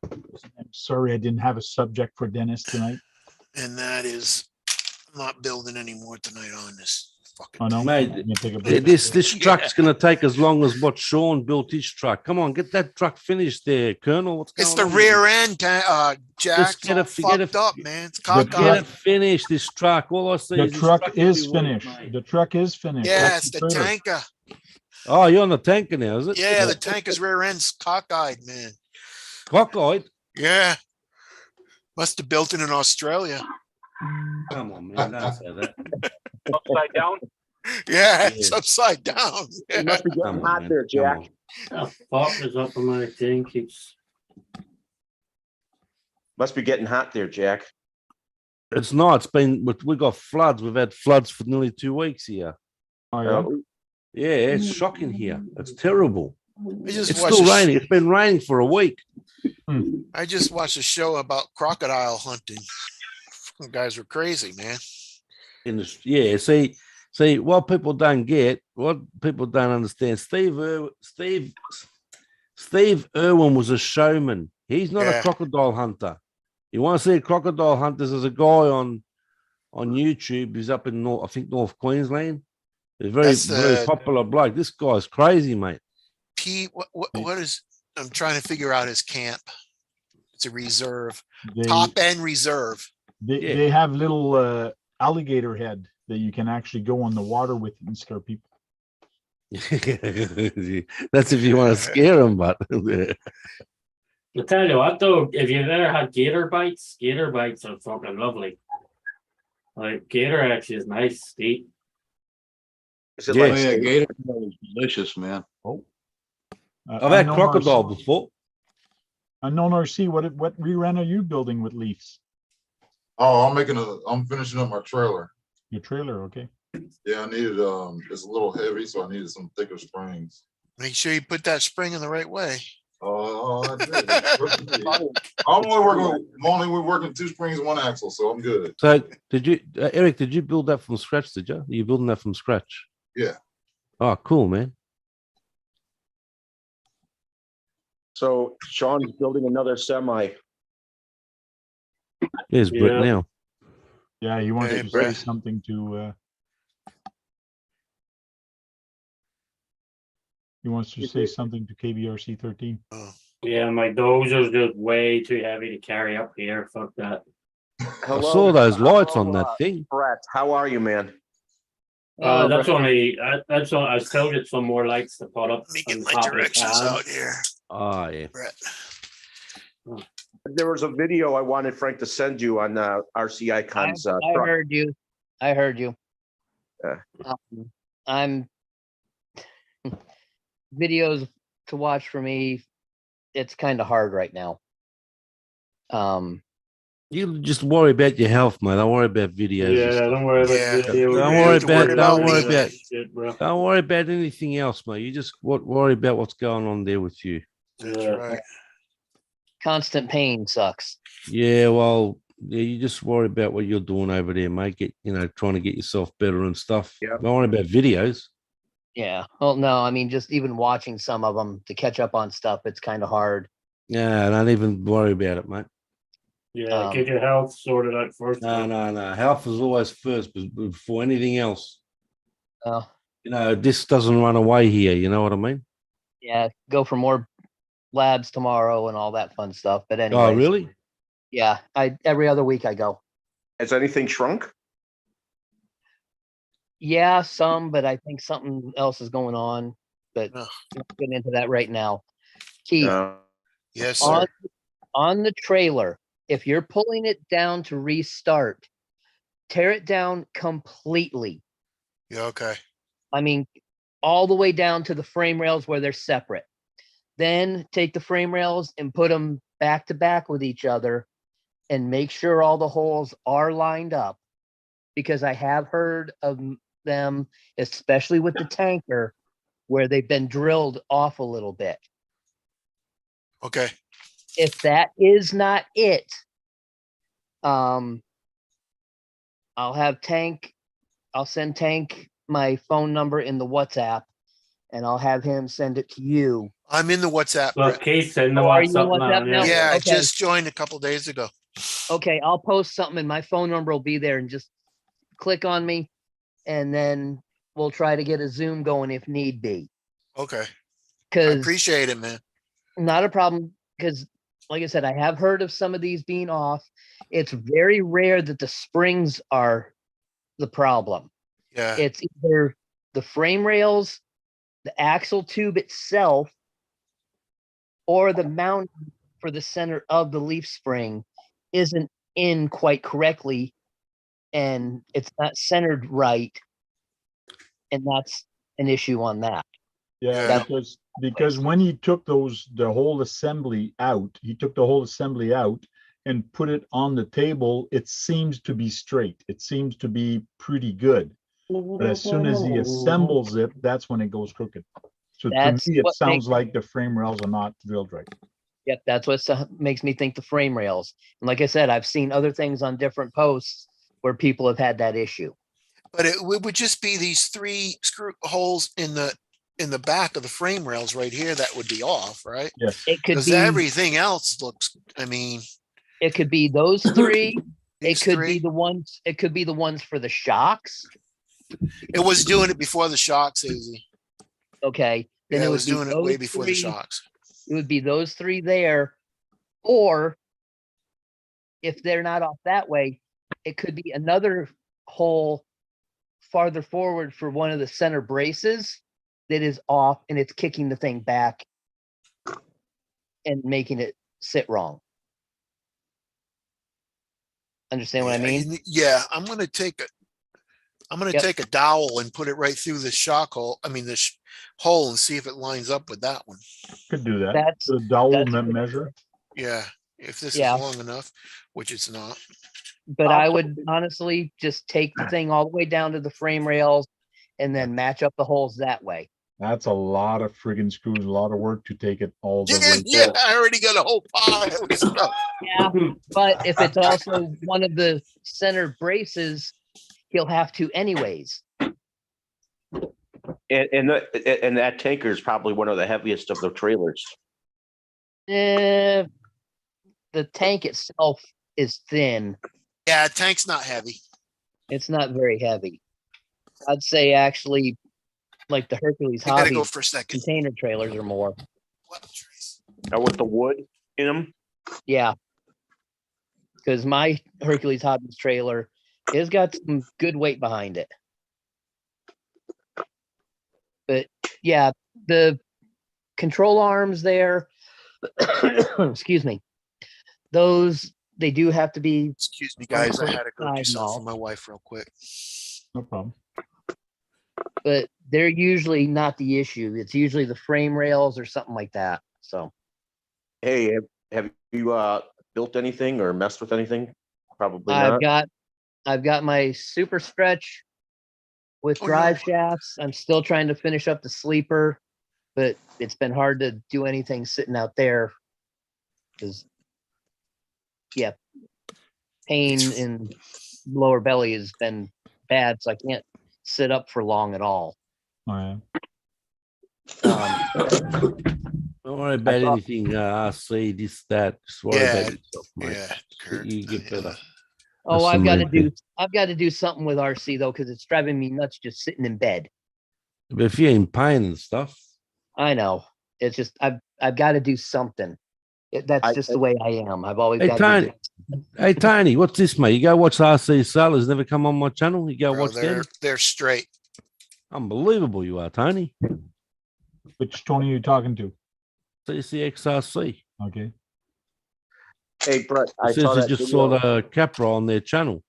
I'm sorry I didn't have a subject for Dennis tonight. And that is, I'm not building anymore tonight on this fucking. Oh no, Mate, I'm gonna take a break. This truck's gonna take as long as what Sean built his truck. Come on, get that truck finished there, Colonel. What's going It's the on? rear end, Jack. Just get it- It's get fucked it- up, man. It's The Get cockeyed. it finished, this truck. All I see The is this truck truck is everywhere, finished. mate. The truck is finished. Yeah, That's it's the trailer. tanker. Oh, you're on the tanker now, is it? Yeah, the tanker's rear end's cockeyed, man. Cockeyed. Yeah. Must have built it in Australia. Come on, man. Don't say that. Upside down. Yeah, it's Yeah. upside down. It must be getting Come on, hot man. there, Come Jack. on. The fuck is up on my thing? Keeps. Must be getting hot there, Jack. It's not. It's been. We got floods. We've had floods for nearly 2 weeks here. Oh, yeah? Yeah, it's shocking here. It's terrible. I just It's watched still a sh- raining. It's been raining for a week. I just watched a show about crocodile hunting. You guys were crazy, man. In the yeah, see what people don't get, what people don't understand. Steve Irwin was a showman. He's not Yeah. a crocodile hunter. You want to see a crocodile hunters? There's a guy on YouTube. He's up in North, I think North Queensland. He's very That's very the- popular bloke. This guy's crazy, mate. What is, I'm trying to figure out his camp. It's a reserve, They, top end reserve. Yeah. they have little alligator head that you can actually go on the water with and scare people. That's if you want to scare him, but I tell you what though, if you've ever had gator bites are fucking lovely. Like gator actually is nice, Steve. Is it Yeah. Oh, like yeah, steak? gator tail is delicious, man. Oh. I've had crocodile before. Unknown RC, what rerun are you building with leaves? Oh, I'm finishing up my trailer. Your trailer, okay. Yeah, I needed, it's a little heavy, so I needed some thicker springs. Make sure you put that spring in the right way. I did. I'm only working 2 springs, 1 axle, so I'm good. So did you, Eric, did you build that from scratch? Did you? Are you building that from scratch? Yeah. Oh, cool, man. So Sean's building another semi. There's Britt Yeah. now. Yeah, he wants Hey, to say Brett. something to he wants to say something to KBRC 13. Oh, Yeah, my dozer's just way too heavy to carry up here. Fuck that. I saw those lights on that thing. Brett, how are you, man? That's only that's all. I still get some more lights to put up. let me on get the my top of the directions cab. out here. Oh, yeah. Brett. There was a video I wanted Frank to send you on RC Icon's I truck. heard you. I heard you. Yeah. I'm videos to watch for me. It's kind of hard right now. You just worry about your health, man. Don't worry about videos. Yeah, and stuff. don't worry about Yeah. video. Don't You worry have to worry about. about Don't worry me. about. Shit, bro. Don't worry about anything else, mate. You just worry about what's going on there with you. That's Yeah. right. Constant pain sucks. Yeah, well, yeah, you just worry about what you're doing over there, mate. Trying to get yourself better and stuff. Yeah. Don't worry about videos. Yeah. Well, no, I mean, just even watching some of them to catch up on stuff, it's kind of hard. Yeah, don't even worry about it, mate. Yeah, get your health sorted out first. No. Health is always first before anything else. Uh, This doesn't run away here. You know what I mean? yeah, go for more labs tomorrow and all that fun stuff. But anyway. Oh, really? Yeah, every other week I go. Has anything shrunk? Yeah, some, but I think something else is going on. But Ugh. not getting into that right now. Keith, Yes, on, sir. on the trailer, if you're pulling it down to restart, tear it down completely. Yeah, okay. I mean, all the way down to the frame rails where they're separate. Then take the frame rails and put them back to back with each other and make sure all the holes are lined up, because I have heard of them, especially with the tanker, where they've been drilled off a little bit. Okay. If that is not it, I'll send Tank my phone number in the WhatsApp, and I'll have him send it to you. I'm in the WhatsApp. Well, Brett. Keith said no Are you on WhatsApp WhatsApp now. now? Yeah, I Okay. just joined a couple days ago. Okay, I'll post something and my phone number will be there, and just click on me, and then we'll try to get a Zoom going if need be. Okay. I Because appreciate it, man. not a problem, because like I said, I have heard of some of these being off. It's very rare that the springs are the problem. Yeah. It's either the frame rails, the axle tube itself, or the mount for the center of the leaf spring isn't in quite correctly, and it's not centered right, and that's an issue on that. Yeah, Yeah. because when he took the whole assembly out, and put it on the table, it seems to be straight. It seems to be pretty good. But as soon as he assembles it, that's when it goes crooked. So That's to me, it what sounds makes- like the frame rails are not drilled right. Yep, that's what makes me think the frame rails. And like I said, I've seen other things on different posts where people have had that issue. But it would just be these 3 screw holes in the back of the frame rails right here that would be off, right? Yes. It could Because be everything else looks, I mean, it could be those 3. It these could 3. be the ones for the shocks. It was doing it before the shocks, Izzy. Okay. Then Yeah, it it would was be doing it way those before the 3. shocks. It would be those 3 there, or if they're not off that way, it could be another hole farther forward for one of the center braces that is off, and it's kicking the thing back and making it sit wrong. Understand what I mean? Yeah, I'm gonna take Yep. a dowel and put it right through the shock hole, I mean, the hole, and see if it lines up with that one. Could do that. That's- The dowel that's- measure. Yeah, if this is Yeah. long enough, which it's not. But I would honestly just take the thing all the way down to the frame rails and then match up the holes that way. That's a lot of friggin' screws, a lot of work to take it all the way. Yeah, I already got a whole pile of stuff. Yeah, but if it's also one of the center braces, he'll have to anyways. And that tanker is probably one of the heaviest of the trailers. The tank itself is thin. Yeah, tank's not heavy. It's not very heavy. I'd say actually, like the Hercules I gotta Hobby go for a second. container trailers are more. With the wood in them. Yeah. Because my Hercules Hobbies trailer has got some good weight behind it. But yeah, the control arms there, excuse me, those, they do have to be. Excuse me, guys, I had to go do Side something for knob. my wife real quick. No problem. But they're usually not the issue. It's usually the frame rails or something like that. So Hey, have you built anything or messed with anything? Probably not. I've got my super stretch with Oh, drive no. shafts. I'm still trying to finish up the sleeper, but it's been hard to do anything sitting out there because, yeah, pain in lower belly has been bad, so I can't sit up for long at all. All right. Don't worry about anything. RC, this, that. Just worry Yeah, about yourself, mate. Yeah, Kurt. You get better. Oh, That's I've got to amazing. I've got to do something with RC though, because it's driving me nuts just sitting in bed. But if you're in pain and stuff, I know. It's just I've got to do something. That's just the way I am. I've always hey got Tony, hey Tony, what's this, mate? You go watch RC Sellers. Never come on my channel. You go Bro, watch them. they're straight. Unbelievable, you are, Tony. Which Tony are you talking to? CCXRC. Okay. Hey, Brett, I It says saw he that just saw video. the Capra on their channel.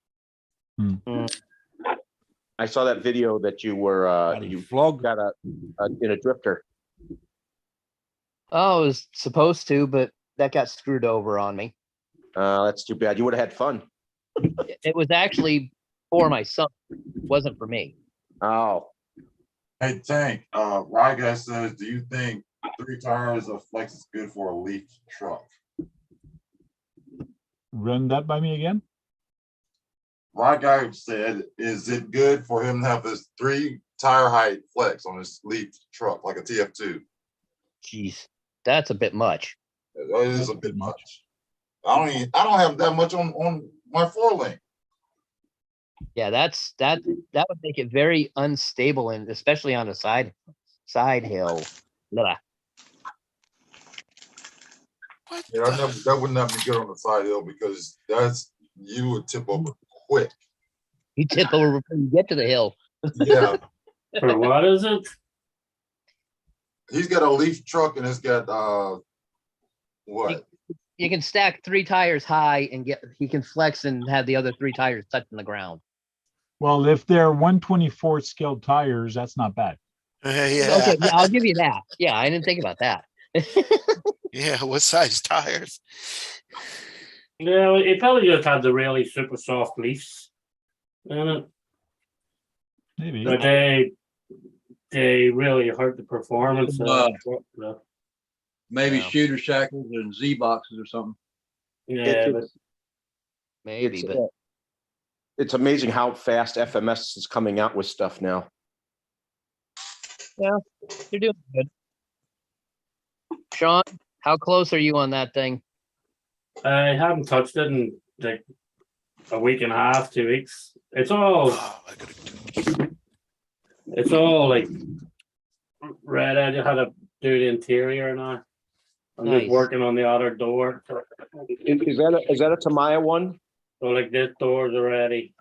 I saw that video that you were Bloody you flog. got in a drifter. Oh, I was supposed to, but that got screwed over on me. That's too bad. You would have had fun. It was actually for my son. It wasn't for me. Oh, Hey, Tank, Rye Guy says, do you think 3 tires of flex is good for a leaf truck? Run that by me again. Rye Guy said, is it good for him to have this 3 tire height flex on his leaf truck, like a TF2? Jeez, that's a bit much. That is a bit much. I don't have that much on my 4-lane. Yeah, that would make it very unstable, and especially on the side hill. Blah. What? Yeah, that would not be good on the side hill because you would tip over quick. You tip over before you get to the hill. Yeah, For what is it? he's got a leaf truck and it's got what? You can stack 3 tires high and he can flex and have the other 3 tires touching the ground. Well, if they're 124 scale tires, that's not bad. Yeah. Okay, yeah, I'll give you that. Yeah, I didn't think about that. Yeah, what size tires? Yeah, it probably just had the really super soft leaves in it. Maybe. But they really hurt the performance. Maybe Yeah. shooter shackles and Z boxes or something. Yeah, but Maybe, it's, but it's amazing how fast FMS is coming out with stuff now. you're doing good. Sean, how close are you on that thing? I haven't touched it in like a week and a half, 2 weeks. It's all Oh, I gotta do like red. I just had to do the interior now. I'm Nice. just working on the other door. Is that a Tamiya one? So like this door's already.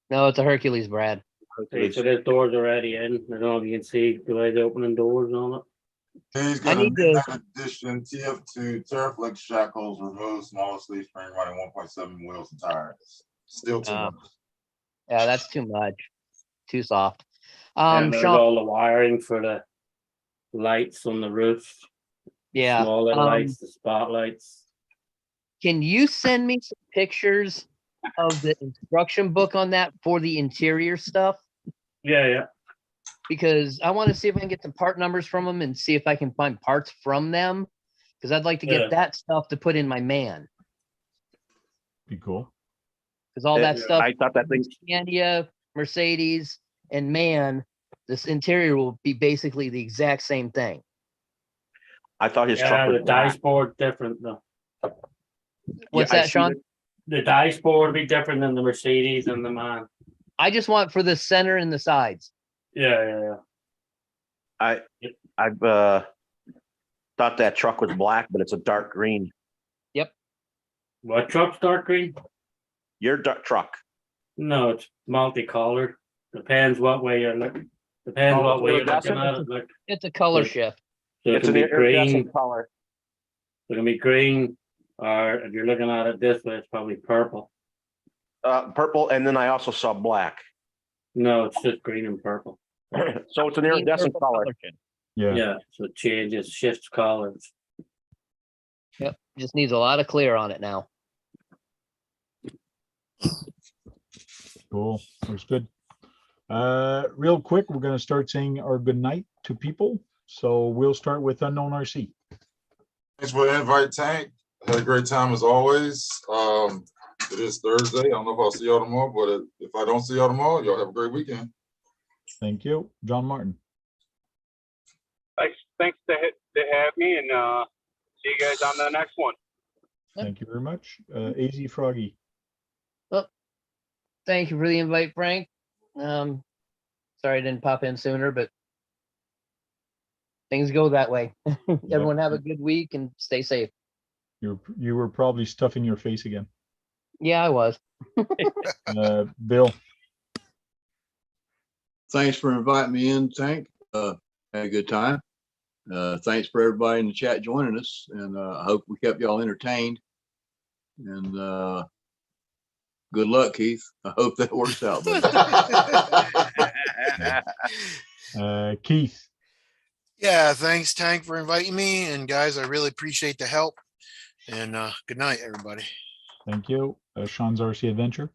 No, it's a Hercules, Brad. So this door's already in. I don't know if you can see the way the opening doors on it. He's got a need to- midnight edition TF2 Terraflex shackles, removed small sleeve spring, running 1.7 wheels and tires. Still too much. Yeah, that's too much. Too soft. And there's Sean, all the wiring for the lights on the roof, yeah. smaller lights, the spotlights. Can you send me some pictures of the instruction book on that for the interior stuff? Yeah, yeah. Because I want to see if I can get some part numbers from them and see if I can find parts from them. Because I'd like to get Yeah. that stuff to put in my man. Be cool. Because all that Yeah, stuff, I thought that thing, Scania, Mercedes, and man, this interior will be basically the exact same thing. I thought his Yeah, truck the was black. dice board different though. What's Yeah, I that, see Sean? The dice board will be different than the Mercedes and the man. I just want for the center and the sides. Yeah. I've thought that truck was black, but it's a dark green. What truck's dark green? Your truck. No, it's multicolored. Depends what way you're looking. Depends Oh, what it's way you're looking iridescent? at it. Look, It's a color Yeah. shift. so it It's can an be green. iridescent color. It can be green, or if you're looking at it this way, it's probably purple. Purple, and then I also saw black. No, it's just green and purple. So it's an Green, iridescent purple color. shift. Yeah. Yeah, so it changes, shifts colors. Yep. Just needs a lot of clear on it now. Cool. Looks good. Real quick, we're going to start saying our good night to people. So we'll start with Unknown RC. Thanks for the invite, Tank. Had a great time as always. It is Thursday. I don't know if I'll see y'all tomorrow, but if I don't see y'all tomorrow, y'all have a great weekend. Thank you. John Martin. Thanks to have me, and see you guys on the next one. Thank you very much. AZ Froggy. Thank you for the invite, Frank. Sorry I didn't pop in sooner, but things go that way. Everyone have a good week and stay safe. You were probably stuffing your face again. Yeah, I was. Bill. Thanks for inviting me in, Tank. Had a good time. Thanks for everybody in the chat joining us, and I hope we kept y'all entertained. And good luck, Keith. I hope that works out. Keith. Yeah, thanks, Tank, for inviting me. And guys, I really appreciate the help. And good night, everybody. Thank you. Sean's RC Adventure.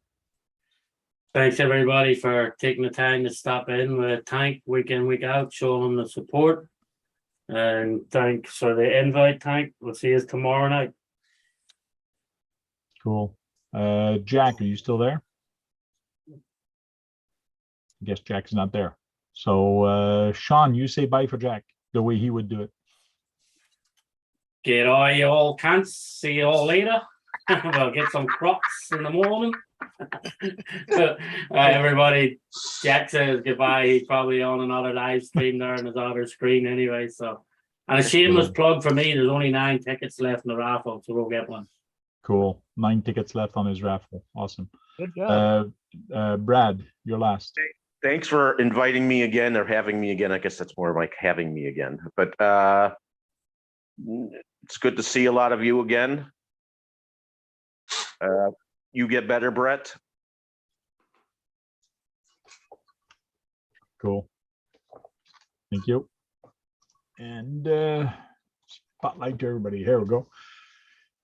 Thanks everybody for taking the time to stop in with Tank week in, week out, showing them the support. And thanks for the invite, Tank. We'll see you tomorrow night. Cool. Jack, are you still there? I guess Jack's not there. So Sean, you say bye for Jack the way he would do it. Get all you all cunts. See you all later. We'll get some crocs in the morning. Everybody, Jack says goodbye. He's probably on another live stream there on his other screen anyway. So, and a shameless plug for me. There's only 9 tickets left in the raffle, so we'll get one. Cool. 9 tickets left on his raffle. Awesome. Good job. Brad, you're last. Thanks for inviting me again, or having me again. I guess that's more like having me again. But it's good to see a lot of you again. You get better, Brett. Cool. Thank you. And spotlight to everybody. Here we go.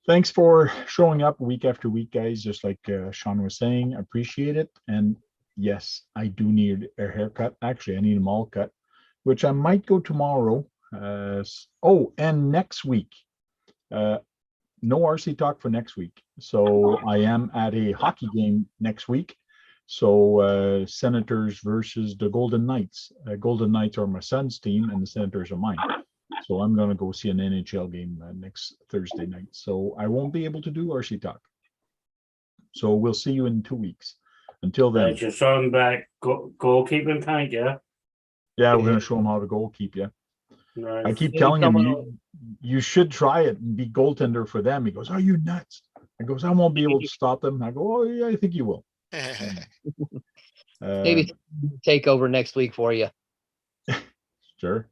Thanks for showing up week after week, guys. Just like Sean was saying, appreciate it. And yes, I do need a haircut. Actually, I need them all cut, which I might go tomorrow. And next week. No RC talk for next week. So I am at a hockey game next week. So Senators versus the Golden Knights. Golden Knights are my son's team and the Senators are mine. So I'm going to go see an NHL game next Thursday night. So I won't be able to do RC talk. So we'll see you in 2 weeks. Until then. That's your son back goalkeeping, Tank, yeah? Yeah, we're going to show him how to goalkeep, yeah. Nice. I keep telling him, you should try it and be goaltender for them. He goes, are you nuts? I goes, I won't be able to stop them. I go, oh, yeah, I think you will. Maybe take over next week for you. Sure.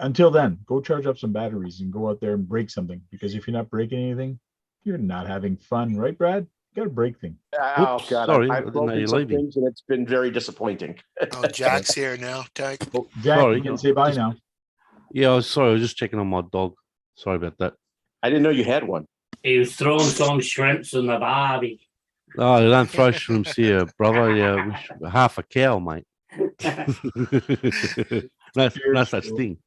until then, go charge up some batteries and go out there and break something, because if you're not breaking anything, you're not having fun, right, Brad? You got to break things. Oh, Oops, God, sorry, I I've didn't know broken you're some leaving. things and it's been very disappointing. Oh, Jack's here now, Tank. Oh, Jack, Sorry, you can say bye just- now. Yeah, I was sorry. I was just checking on my dog. Sorry about that. I didn't know you had one. He was throwing some shrimps in the barbie. Oh, you don't throw shrimps here, brother. Yeah, half a cow, mate. no Cheers, such bro. thing.